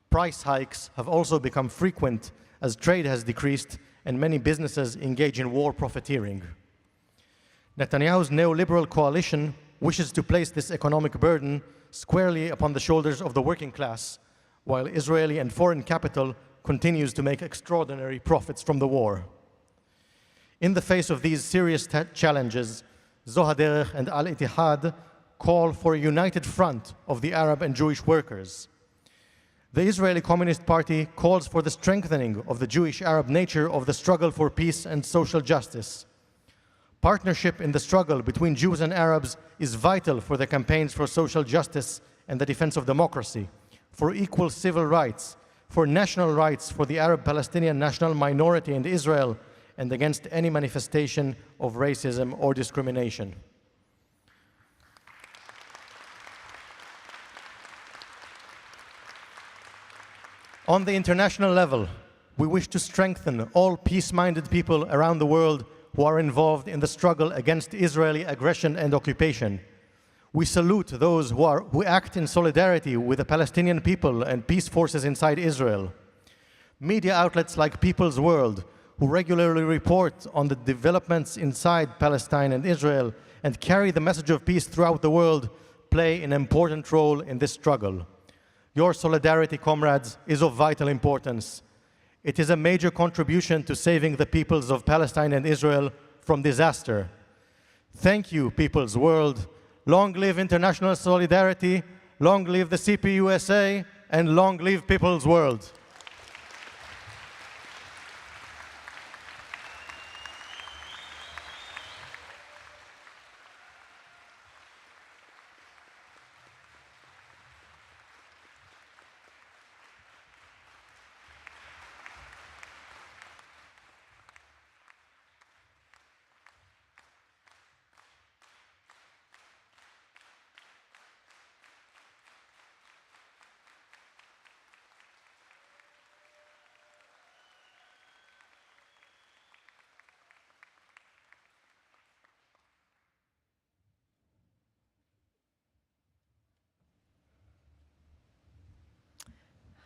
Speaker 8: Price hikes have also become frequent as trade has decreased and many businesses engage in war profiteering. Netanyahu's neoliberal coalition wishes to place this economic burden squarely upon the shoulders of the working class, while Israeli and foreign capital continues to make extraordinary profits from the war. In the face of these serious challenges, Zo HaDerech and Al-Ittihad call for a united front of the Arab and Jewish workers. The Israeli Communist Party calls for the strengthening of the Jewish-Arab nature of the struggle for peace and social justice. Partnership in the struggle between Jews and Arabs is vital for the campaigns for social justice and the defense of democracy, for equal civil rights, for national rights for the Arab-Palestinian national minority in Israel, and against any manifestation of racism or discrimination. On the international level, we wish to strengthen all peace-minded people around the world who are involved in the struggle against Israeli aggression and occupation. We salute those who act in solidarity with the Palestinian people and peace forces inside Israel. Media outlets like People's World, who regularly report on the developments inside Palestine and Israel and carry the message of peace throughout the world, play an important role in this struggle. Your solidarity, comrades, is of vital importance. It is a major contribution to saving the peoples of Palestine and Israel from disaster. Thank you, People's World. Long live international solidarity, long live the CPUSA, and long live People's World.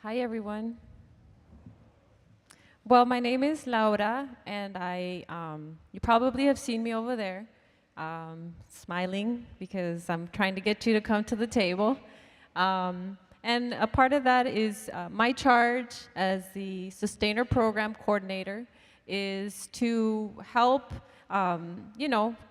Speaker 9: Hi, everyone. Well, my name is Laura, and you probably have seen me over there, smiling because I'm trying to get you to come to the table. And a part of that is my charge as the Sustainer Program Coordinator is to help,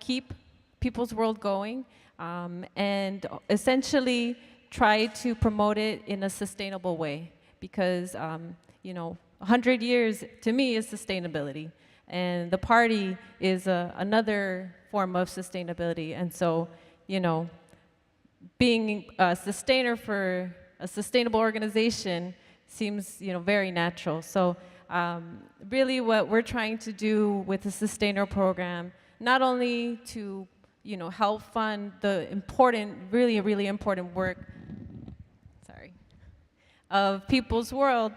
Speaker 9: keep People's World going, and essentially try to promote it in a sustainable way. Because, 100 years, to me, is sustainability. And the party is another form of sustainability. And so, being a sustainer for a sustainable organization seems, very natural. So really what we're trying to do with the Sustainer Program, not only to, help fund the important, really, really important work of People's World,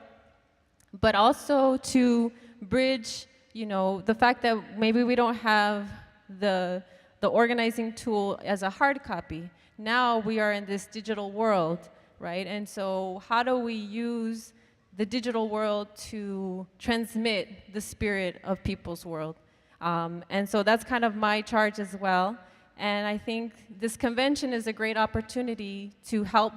Speaker 9: but also to bridge, the fact that maybe we don't have the organizing tool as a hard copy. Now we are in this digital world, right? And so how do we use the digital world to transmit the spirit of People's World? And so that's kind of my charge as well. And I think this convention is a great opportunity to help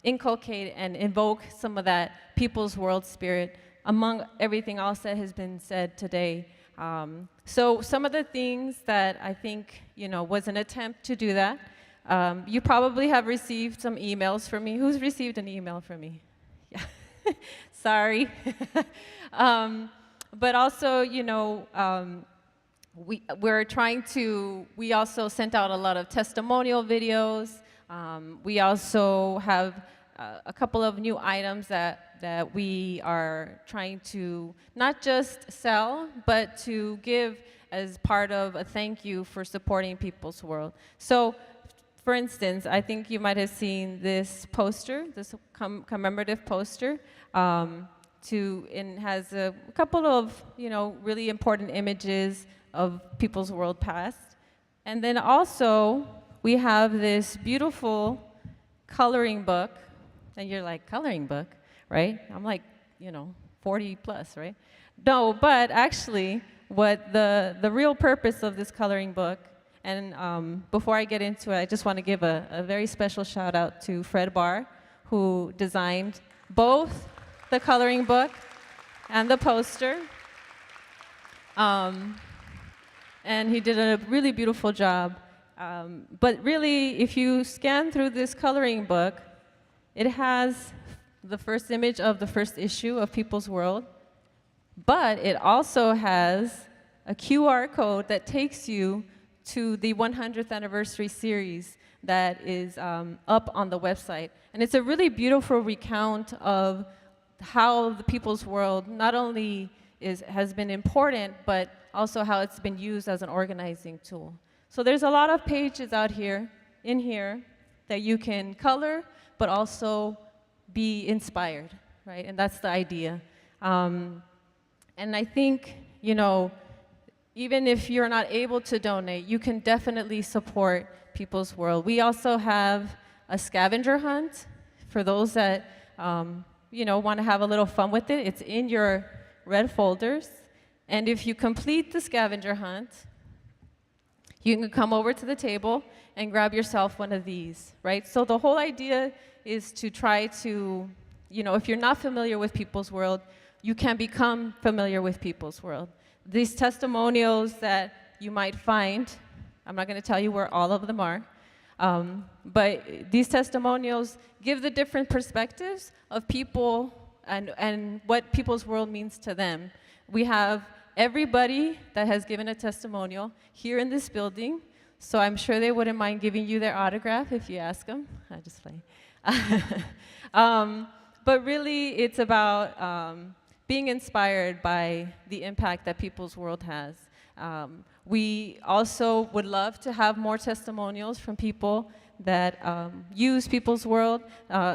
Speaker 9: inculcate and invoke some of that People's World spirit among everything else that has been said today. So some of the things that I think, was an attempt to do that. You probably have received some emails from me. Who's received an email from me? Yeah, sorry. But also, we also sent out a lot of testimonial videos. We also have a couple of new items that we are trying to not just sell, but to give as part of a thank you for supporting People's World. So, for instance, I think you might have seen this poster, this commemorative poster, and has a couple of, really important images of People's World past. And then also, we have this beautiful coloring book, and you're like, coloring book, right? I'm like, 40 plus, right? No, but actually, what the real purpose of this coloring book, and before I get into it, I just want to give a very special shout out to Fred Barr, who designed both the coloring book and the poster. And he did a really beautiful job. But really, if you scan through this coloring book, it has the first image of the first issue of People's World, but it also has a QR code that takes you to the 100th anniversary series that is up on the website. And it's a really beautiful recount of how the People's World not only has been important, but also how it's been used as an organizing tool. So there's a lot of pages out here, in here, that you can color, but also be inspired, right? And that's the idea. And I think, you know, even if you're not able to donate, you can definitely support People's World. We also have a scavenger hunt for those that, you know, want to have a little fun with it. It's in your red folders. And if you complete the scavenger hunt, you can come over to the table and grab yourself one of these, right? So the whole idea is to try to, you know, if you're not familiar with People's World, you can become familiar with People's World. These testimonials that you might find, I'm not going to tell you where all of them are, but these testimonials give the different perspectives of people and what People's World means to them. We have everybody that has given a testimonial here in this building, so I'm sure they wouldn't mind giving you their autograph if you ask them. I just play. But really, it's about being inspired by the impact that People's World has. We also would love to have more testimonials from people that use People's World.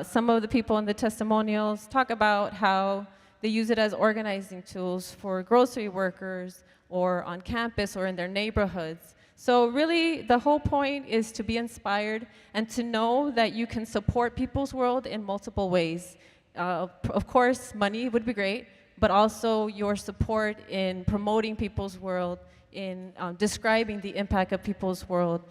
Speaker 9: Some of the people in the testimonials talk about how they use it as organizing tools for grocery workers or on campus or in their neighborhoods. So really, the whole point is to be inspired and to know that you can support People's World in multiple ways. Of course, money would be great, but also your support in promoting People's World, in describing the impact of People's World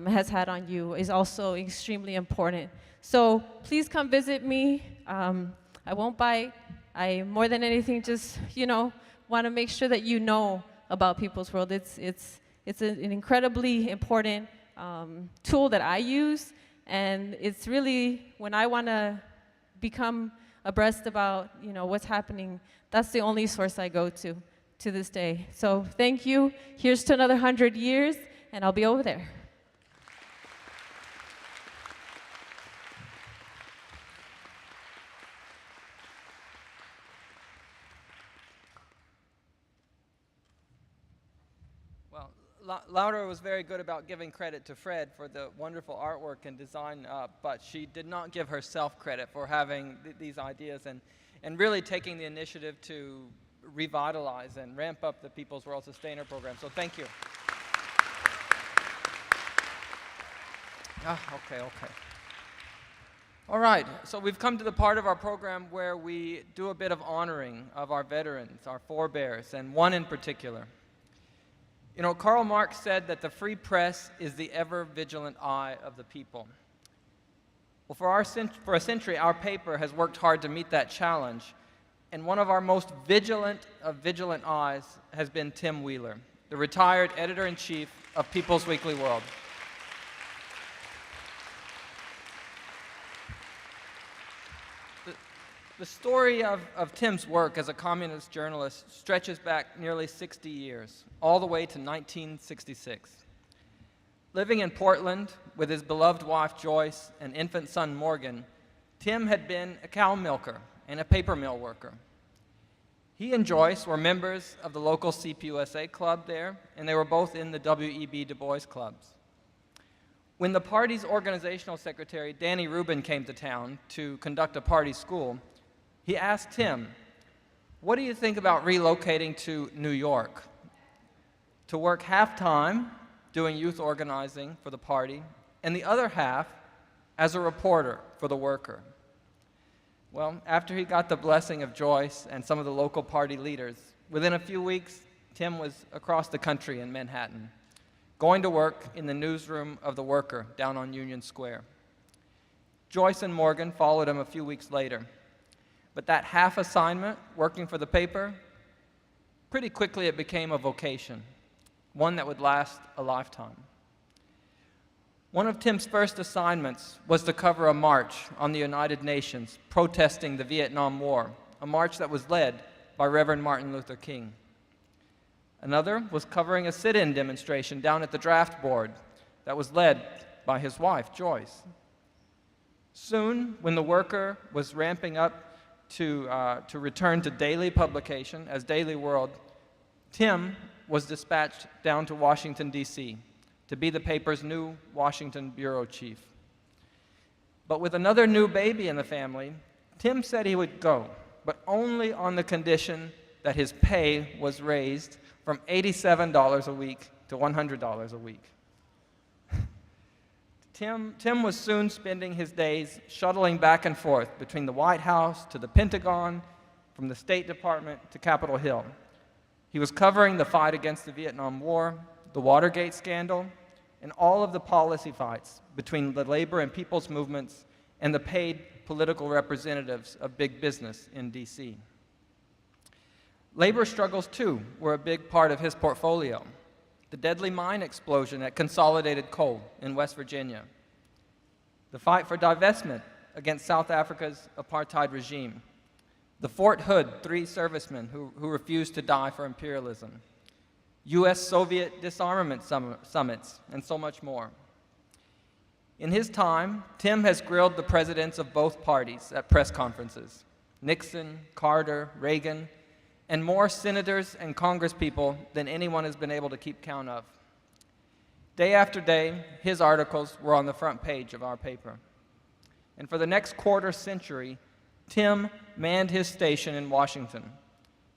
Speaker 9: has had on you is also extremely important. So please come visit me. I won't bite. I, more than anything, just, you know, want to make sure that you know about People's World. It's an incredibly important tool that I use, and it's really, when I want to become abreast about, you know, what's happening, that's the only source I go to this day. So thank you. Here's to another 100 years, and I'll be over there.
Speaker 5: Laura was very good about giving credit to Fred for the wonderful artwork and design, but she did not give herself credit for having these ideas and really taking the initiative to revitalize and ramp up the People's World Sustainer program. So thank you. Okay. All right, so we've come to the part of our program where we do a bit of honoring of our veterans, our forebears, and one in particular. You know, Karl Marx said that the free press is the ever-vigilant eye of the people. Well, for a century, our paper has worked hard to meet that challenge, and one of our most vigilant of vigilant eyes has been Tim Wheeler, the retired editor-in-chief of People's Weekly World. The story of Tim's work as a communist journalist stretches back nearly 60 years, all the way to 1966. Living in Portland with his beloved wife Joyce and infant son Morgan, Tim had been a cow milker and a paper mill worker. He and Joyce were members of the local CPUSA club there, and they were both in the W.E.B. Du Bois clubs. When the party's organizational secretary, Danny Rubin, came to town to conduct a party school, he asked Tim, "What do you think about relocating to New York to work half-time doing youth organizing for the party and the other half as a reporter for the Worker?" Well, after he got the blessing of Joyce and some of the local party leaders, within a few weeks, Tim was across the country in Manhattan, going to work in the newsroom of the Worker down on Union Square. Joyce and Morgan followed him a few weeks later. But that half assignment, working for the paper, pretty quickly it became a vocation, one that would last a lifetime. One of Tim's first assignments was to cover a march on the United Nations protesting the Vietnam War, a march that was led by Reverend Martin Luther King. Another was covering a sit-in demonstration down at the draft board that was led by his wife, Joyce. Soon, when the Worker was ramping up to return to daily publication as Daily World, Tim was dispatched down to Washington, D.C. to be the paper's new Washington bureau chief. But with another new baby in the family, Tim said he would go, but only on the condition that his pay was raised from $87 a week to $100 a week. Tim was soon spending his days shuttling back and forth between the White House to the Pentagon, from the State Department to Capitol Hill. He was covering the fight against the Vietnam War, the Watergate scandal, and all of the policy fights between the labor and people's movements and the paid political representatives of big business in D.C. Labor struggles, too, were a big part of his portfolio. The deadly mine explosion at Consolidated Coal in West Virginia, the fight for divestment against South Africa's apartheid regime, the Fort Hood 3 servicemen who refused to die for imperialism, U.S.-Soviet disarmament summits, and so much more. In his time, Tim has grilled the presidents of both parties at press conferences, Nixon, Carter, Reagan, and more senators and congresspeople than anyone has been able to keep count of. Day after day, his articles were on the front page of our paper. And for the next quarter century, Tim manned his station in Washington.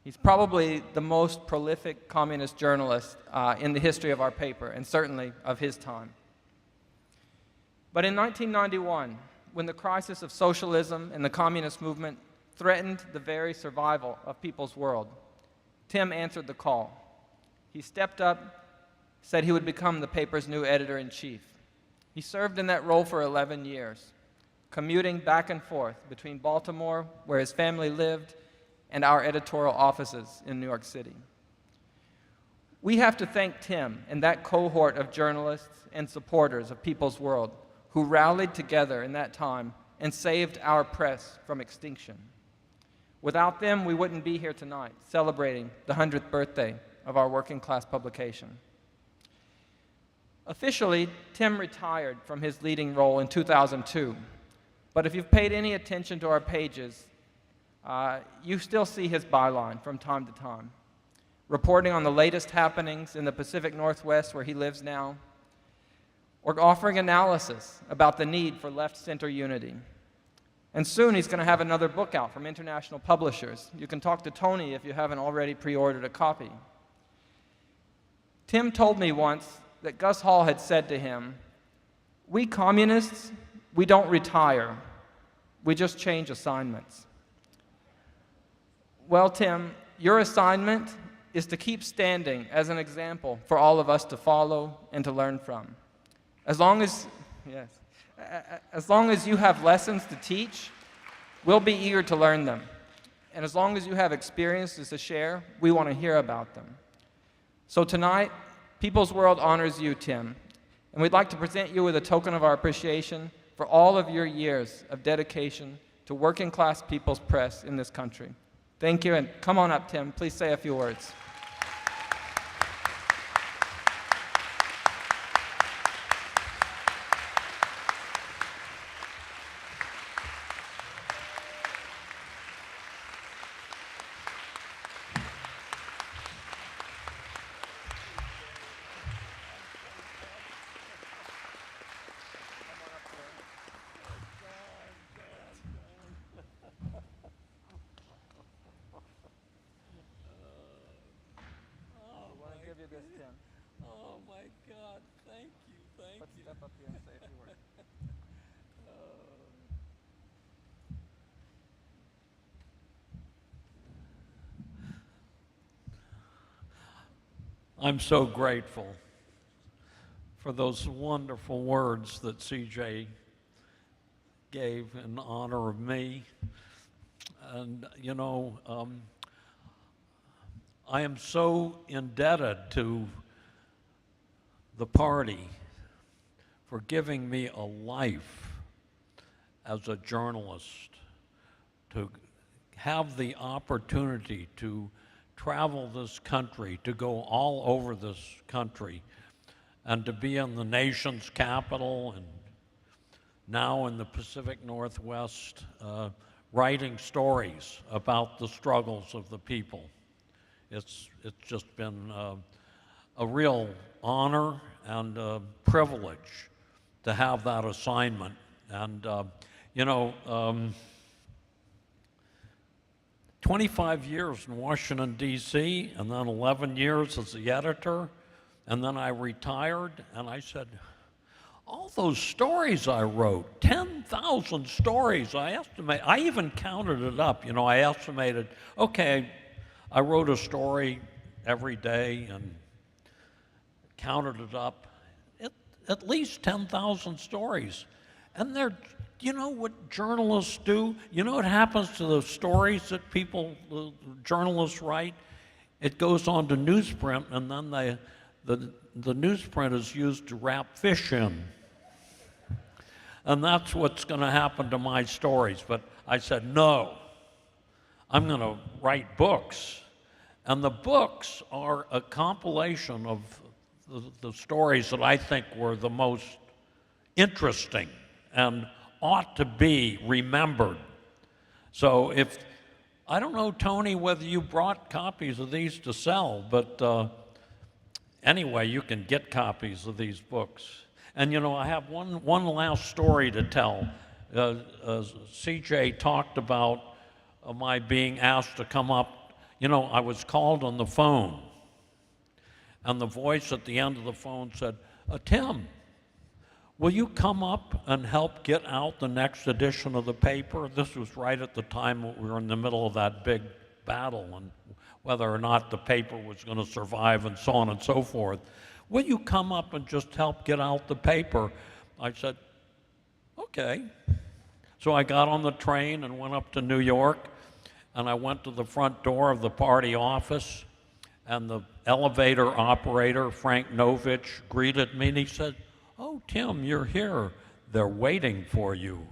Speaker 5: He's probably the most prolific communist journalist in the history of our paper, and certainly of his time. But in 1991, when the crisis of socialism and the communist movement threatened the very survival of People's World, Tim answered the call. He stepped up, said he would become the paper's new editor-in-chief. He served in that role for 11 years, commuting back and forth between Baltimore, where his family lived, and our editorial offices in New York City. We have to thank Tim and that cohort of journalists and supporters of People's World who rallied together in that time and saved our press from extinction. Without them, we wouldn't be here tonight celebrating the 100th birthday of our working class publication. Officially, Tim retired from his leading role in 2002, but if you've paid any attention to our pages, you still see his byline from time to time, reporting on the latest happenings in the Pacific Northwest where he lives now, or offering analysis about the need for left-center unity. And soon he's going to have another book out from international publishers. You can talk to Tony if you haven't already pre-ordered a copy. Tim told me once that Gus Hall had said to him, "We communists, we don't retire. We just change assignments." Well, Tim, your assignment is to keep standing as an example for all of us to follow and to learn from. As long as you have lessons to teach, we'll be eager to learn them. And as long as you have experiences to share, we want to hear about them. So tonight, People's World honors you, Tim, and we'd like to present you with a token of our appreciation for all of your years of dedication to working class people's press in this country. Thank you, and come on up, Tim. Please say a few words.
Speaker 1: Oh my God, thank you.
Speaker 5: Let's step up here and say a few words.
Speaker 10: I'm so grateful for those wonderful words that CJ gave in honor of me. And, you know, I am so indebted to the party for giving me a life as a journalist, to have the opportunity to travel this country, to go all over this country, and to be in the nation's capital and now in the Pacific Northwest, writing stories about the struggles of the people. It's just been a real honor and a privilege to have that assignment. And, 25 years in Washington, D.C., and then 11 years as the editor, and then I retired, and I said, all those stories I wrote, 10,000 stories, I even counted it up. I estimated, okay, I wrote a story every day and counted it up, at least 10,000 stories. And you know what journalists do? You know what happens to the stories that the journalists write? It goes on to newsprint, and then the newsprint is used to wrap fish in. And that's what's going to happen to my stories. But I said, no, I'm going to write books. And the books are a compilation of the stories that I think were the most interesting and ought to be remembered. So I don't know, Tony, whether you brought copies of these to sell, but anyway, you can get copies of these books. And I have one last story to tell. CJ talked about my being asked to come up. I was called on the phone, and the voice at the end of the phone said, Tim, will you come up and help get out the next edition of the paper? This was right at the time we were in the middle of that big battle and whether or not the paper was going to survive and so on and so forth. Will you come up and just help get out the paper? I said, okay. So I got on the train and went up to New York, and I went to the front door of the party office, and the elevator operator, Frank Novich, greeted me, and he said, oh, Tim, you're here. They're waiting for you.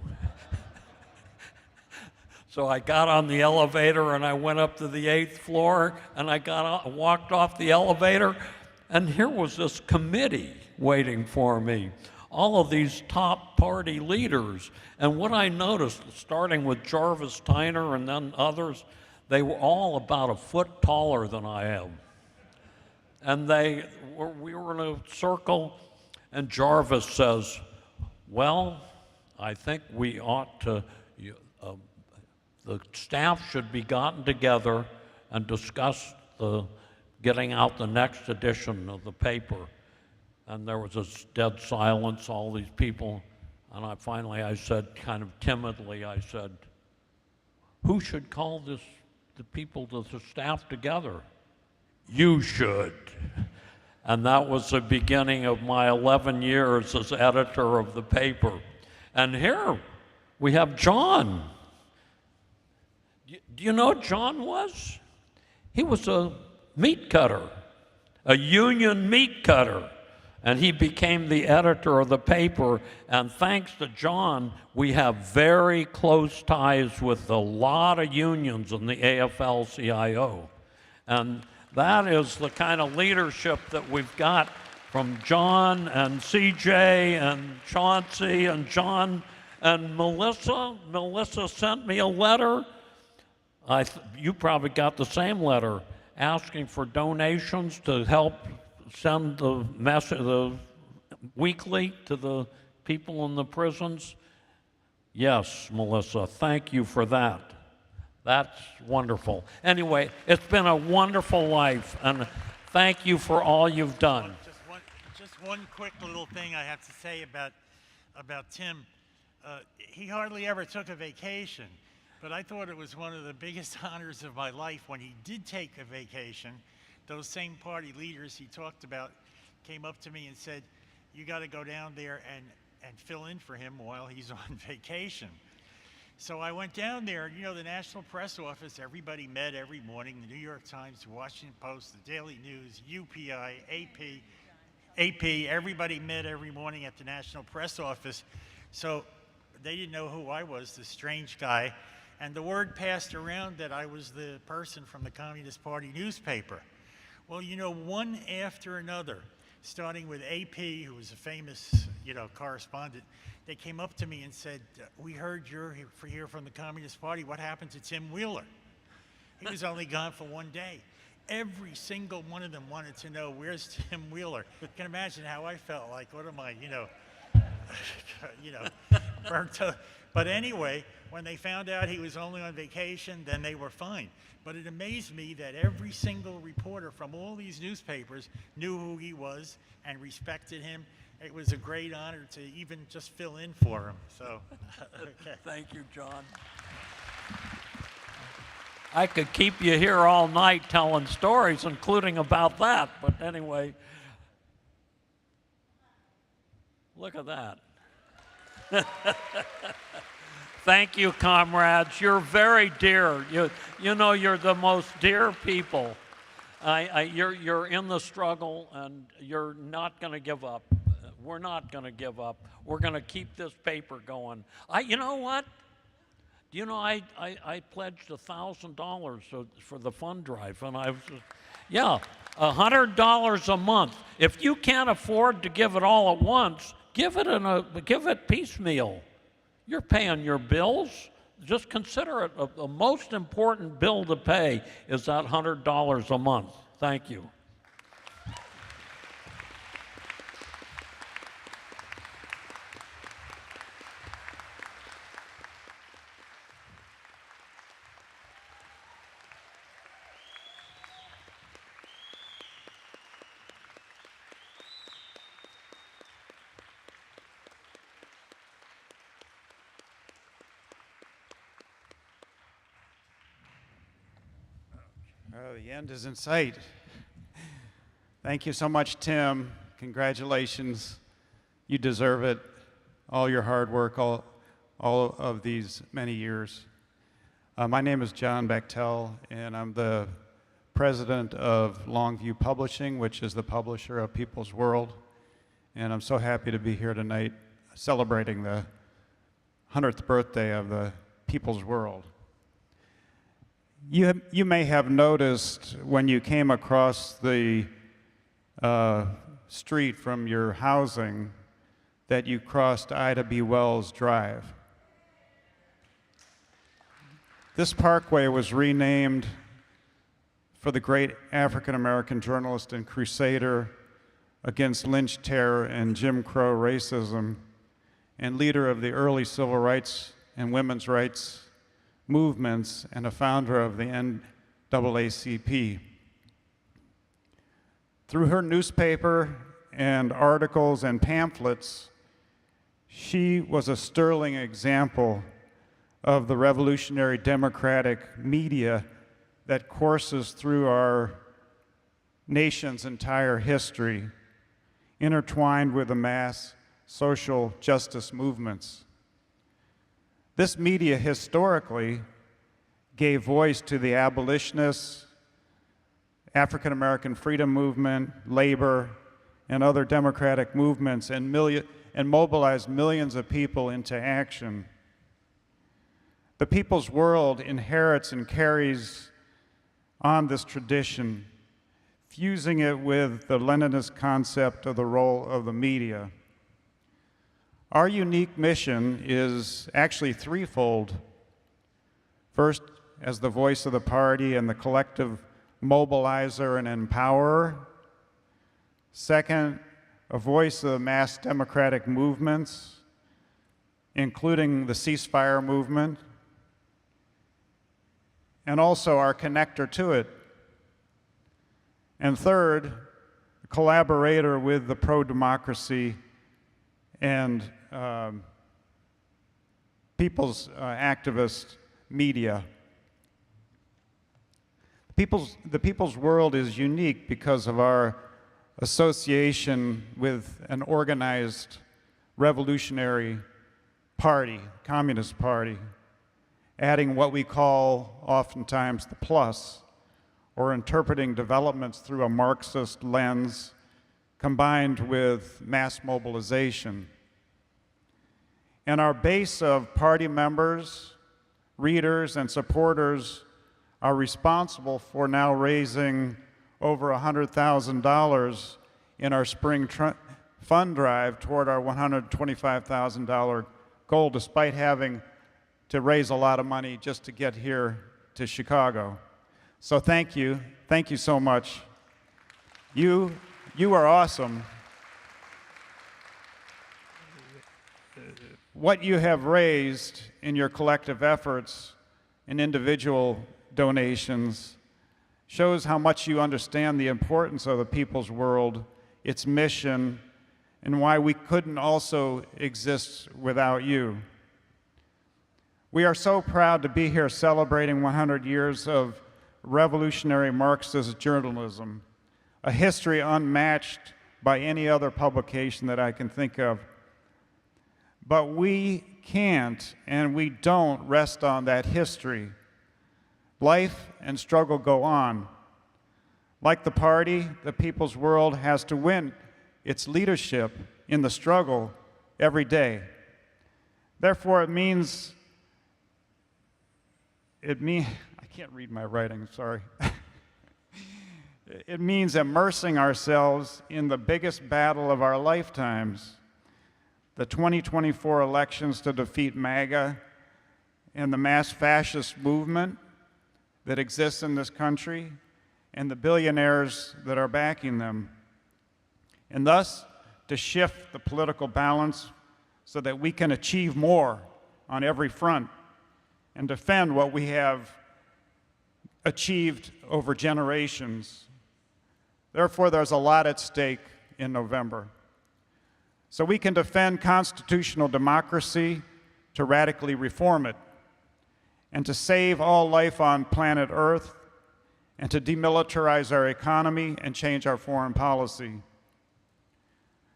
Speaker 10: So I got on the elevator and I went up to the 8th floor and I walked off the elevator, and here was this committee waiting for me. All of these top party leaders. And what I noticed, starting with Jarvis Tyner and then others, they were all about a foot taller than I am. And we were in a circle. And Jarvis says, well, I think we ought to, the staff should be gotten together and discuss getting out the next edition of the paper. And there was a dead silence, all these people. And I said, kind of timidly, I said, who should call the staff together? You should. And that was the beginning of my 11 years as editor of the paper. And here we have John. Do you know what John was? He was a meat cutter, a union meat cutter. And he became the editor of the paper. And thanks to John, we have very close ties with a lot of unions in the AFL-CIO. And that is the kind of leadership that we've got from John and CJ and Chauncey and John and Melissa. Melissa sent me a letter. You probably got the same letter asking for donations to help send the weekly to the people in the prisons. Yes, Melissa, thank you for that. That's wonderful. Anyway, it's been a wonderful life, and thank you for all you've done.
Speaker 3: Just one quick little thing I have to say about Tim. He hardly ever took a vacation, but I thought it was one of the biggest honors of my life when he did take a vacation. Those same party leaders he talked about came up to me and said, you got to go down there and fill in for him while he's on vacation. So I went down there. The National Press Office, everybody met every morning. The New York Times, the Washington Post, the Daily News, UPI, AP, everybody met every morning at the National Press Office. So they didn't know who I was, this strange guy. And the word passed around that I was the person from the Communist Party newspaper. Well, one after another, starting with AP, who was a famous, correspondent, they came up to me and said, we heard you're here from the Communist Party. What happened to Tim Wheeler? He was only gone for one day. Every single one of them wanted to know, where's Tim Wheeler? You can imagine how I felt, like, what am I, burnt up. But anyway, when they found out he was only on vacation, then they were fine. But it amazed me that every single reporter from all these newspapers knew who he was and respected him. It was a great honor to even just fill in for him. So, okay.
Speaker 10: Thank you, John. I could keep you here all night telling stories, including about that. But anyway, look at that. Thank you, comrades. You're very dear. You know, you're the most dear people. You're in the struggle, and you're not going to give up. We're not going to give up. We're going to keep this paper going. You know what? You know, I pledged $1,000 for the fund drive, and I was just, yeah, $100 a month. If you can't afford to give it all at once, give it piecemeal. You're paying your bills. Just consider it the most important bill to pay is that $100 a month. Thank you.
Speaker 11: Oh, the end is in sight. Thank you so much, Tim. Congratulations. You deserve it. All your hard work, all of these many years. My name is John Bechtel, and I'm the president of Longview Publishing, which is the publisher of People's World. And I'm so happy to be here tonight celebrating the 100th birthday of the People's World. You may have noticed when you came across the street from your housing that you crossed Ida B. Wells Drive. This parkway was renamed for the great African-American journalist and crusader against lynch terror and Jim Crow racism, and leader of the early civil rights and women's rights movements, and a founder of the NAACP. Through her newspaper and articles and pamphlets, she was a sterling example of the revolutionary democratic media that courses through our nation's entire history, intertwined with the mass social justice movements. This media historically gave voice to the abolitionists, African American freedom movement, labor, and other democratic movements, and mobilized millions of people into action. The People's World inherits and carries on this tradition, fusing it with the Leninist concept of the role of the media. Our unique mission is actually threefold. First, as the voice of the party and the collective mobilizer and empowerer. Second, a voice of mass democratic movements, including the ceasefire movement, and also our connector to it. And third, a collaborator with the pro-democracy and people's activist media. The People's World is unique because of our association with an organized revolutionary party, Communist Party, adding what we call oftentimes the plus, or interpreting developments through a Marxist lens combined with mass mobilization. And our base of party members, readers, and supporters are responsible for now raising over $100,000 in our spring fund drive toward our $125,000 goal, despite having to raise a lot of money just to get here to Chicago. So thank you. Thank you so much. You are awesome. What you have raised in your collective efforts and individual donations shows how much you understand the importance of the People's World, its mission, and why we couldn't also exist without you. We are so proud to be here celebrating 100 years of revolutionary Marxist journalism, a history unmatched by any other publication that I can think of. But we can't and we don't rest on that history. Life and struggle go on. Like the party, the People's World has to win its leadership in the struggle every day. Therefore, I can't read my writing, sorry. It means immersing ourselves in the biggest battle of our lifetimes, the 2024 elections to defeat MAGA and the mass fascist movement that exists in this country and the billionaires that are backing them, and thus to shift the political balance so that we can achieve more on every front and defend what we have achieved over generations. Therefore, there's a lot at stake in November. So we can defend constitutional democracy, to radically reform it, and to save all life on planet Earth, and to demilitarize our economy and change our foreign policy.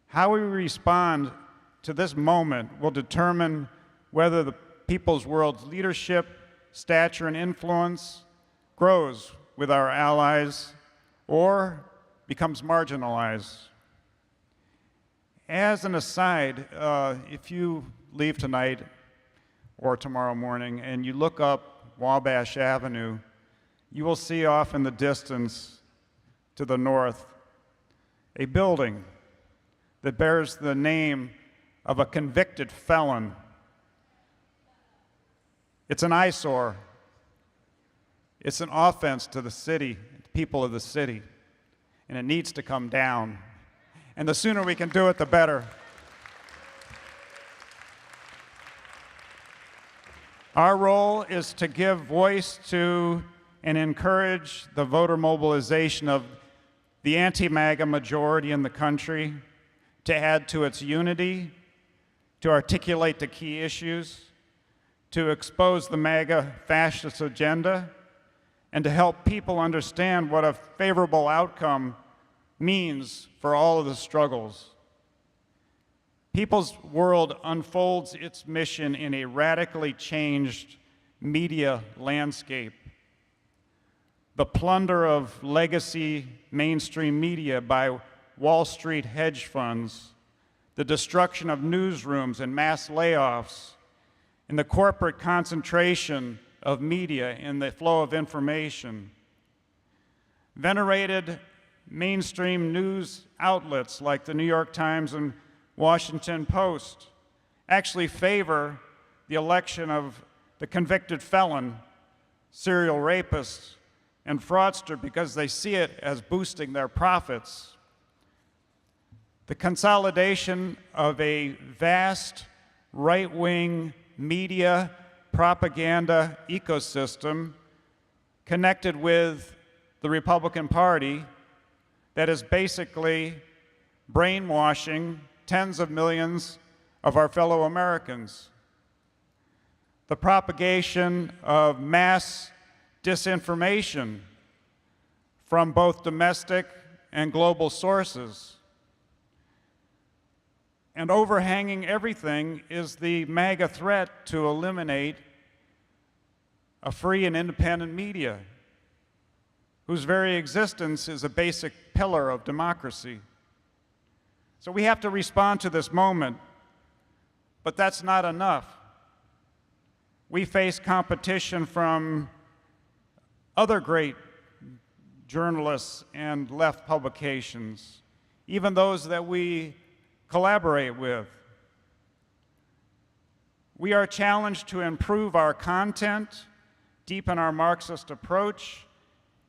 Speaker 11: How we respond to this moment will determine whether the People's World's leadership, stature, and influence grows with our allies or becomes marginalized. As an aside, if you leave tonight or tomorrow morning and you look up Wabash Avenue, you will see off in the distance to the north a building that bears the name of a convicted felon. It's an eyesore. It's an offense to the city, the people of the city, and it needs to come down. And the sooner we can do it, the better. Our role is to give voice to and encourage the voter mobilization of the anti-MAGA majority in the country, to add to its unity, to articulate the key issues, to expose the MAGA fascist agenda, and to help people understand what a favorable outcome means for all of the struggles. People's World unfolds its mission in a radically changed media landscape. The plunder of legacy mainstream media by Wall Street hedge funds, the destruction of newsrooms and mass layoffs, and the corporate concentration of media in the flow of information. Venerated mainstream news outlets like the New York Times and Washington Post actually favor the election of the convicted felon, serial rapist, and fraudster because they see it as boosting their profits. The consolidation of a vast right-wing media propaganda ecosystem connected with the Republican Party that is basically brainwashing tens of millions of our fellow Americans. The propagation of mass disinformation from both domestic and global sources. And overhanging everything is the MAGA threat to eliminate a free and independent media, whose very existence is a basic pillar of democracy. So we have to respond to this moment, but that's not enough. We face competition from other great journalists and left publications, even those that we collaborate with. We are challenged to improve our content, deepen our Marxist approach,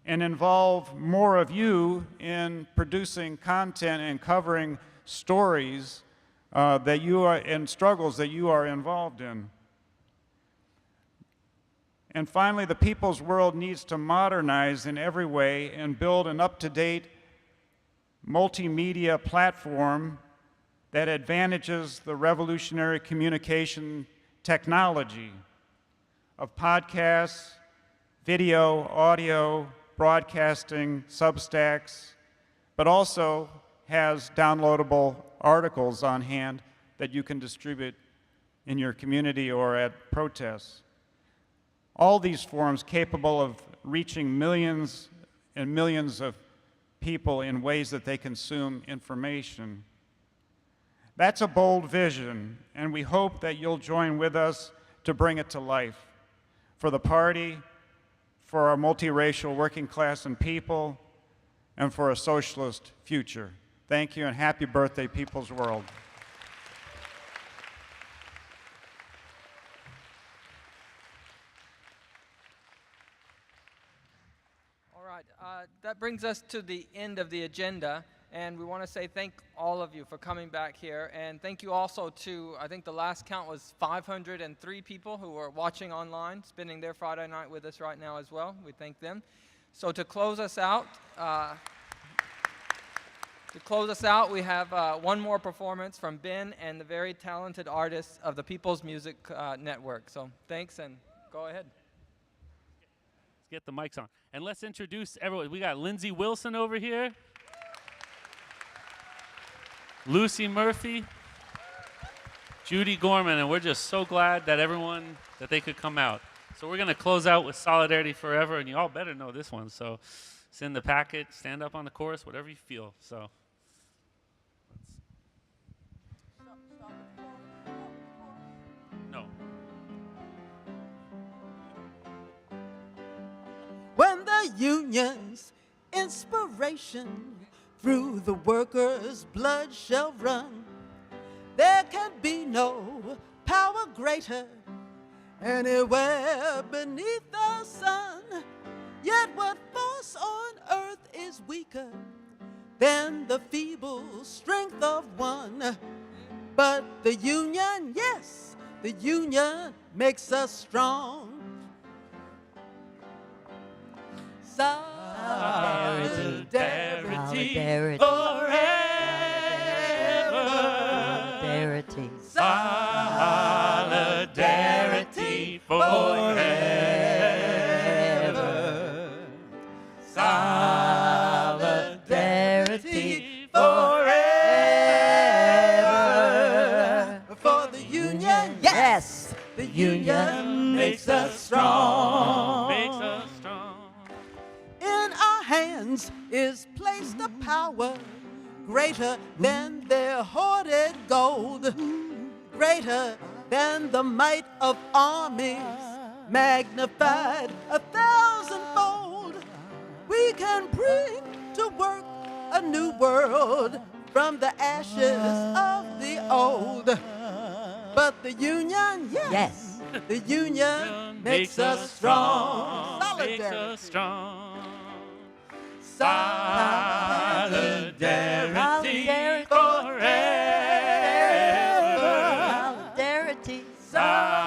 Speaker 11: and involve more of you in producing content and covering stories that you are and struggles that you are involved in. And finally, the people's world needs to modernize in every way and build an up-to-date multimedia platform that advantages the revolutionary communication technology of podcasts, video, audio, broadcasting, Substacks, but also has downloadable articles on hand that you can distribute in your community or at protests. All these forums capable of reaching millions and millions of people in ways that they consume information. That's a bold vision, and we hope that you'll join with us to bring it to life for the party, for our multiracial working class and people, and for a socialist future. Thank you, and happy birthday, People's World.
Speaker 5: All right, that brings us to the end of the agenda, and we want to say thank all of you for coming back here, and thank you also to, I think the last count was 503 people who were watching online, spending their Friday night with us right now as well. We thank them. So to close us out, we have one more performance from Ben and the very talented artists of the People's Music Network. So thanks, and go ahead.
Speaker 12: Let's get the mics on. And let's introduce everyone. We got Lindsay Wilson over here. Lucy Murphy. Judy Gorman. And we're just so glad that that they could come out. So we're going to close out with Solidarity Forever. And you all better know this one. So send the packet, stand up on the chorus, whatever you feel. So. No.
Speaker 1: When the union's inspiration through the workers' blood shall run, there can be no power greater anywhere beneath the sun. Yet what force on earth is weaker than the feeble strength of one? But the union, yes, the union makes us strong. Solidarity, solidarity forever.
Speaker 2: Solidarity.
Speaker 1: Solidarity forever. Solidarity forever. For the union, yes, the union makes us strong.
Speaker 12: Makes us strong.
Speaker 1: In our hands is placed a power greater than their hoarded gold, greater than the might of armies, magnified 1,000-fold. We can bring to work a new world from the ashes of the old. But the union, yes, the union makes us strong.
Speaker 12: Makes us strong.
Speaker 1: Solidarity forever.
Speaker 2: Solidarity.
Speaker 1: Solidarity.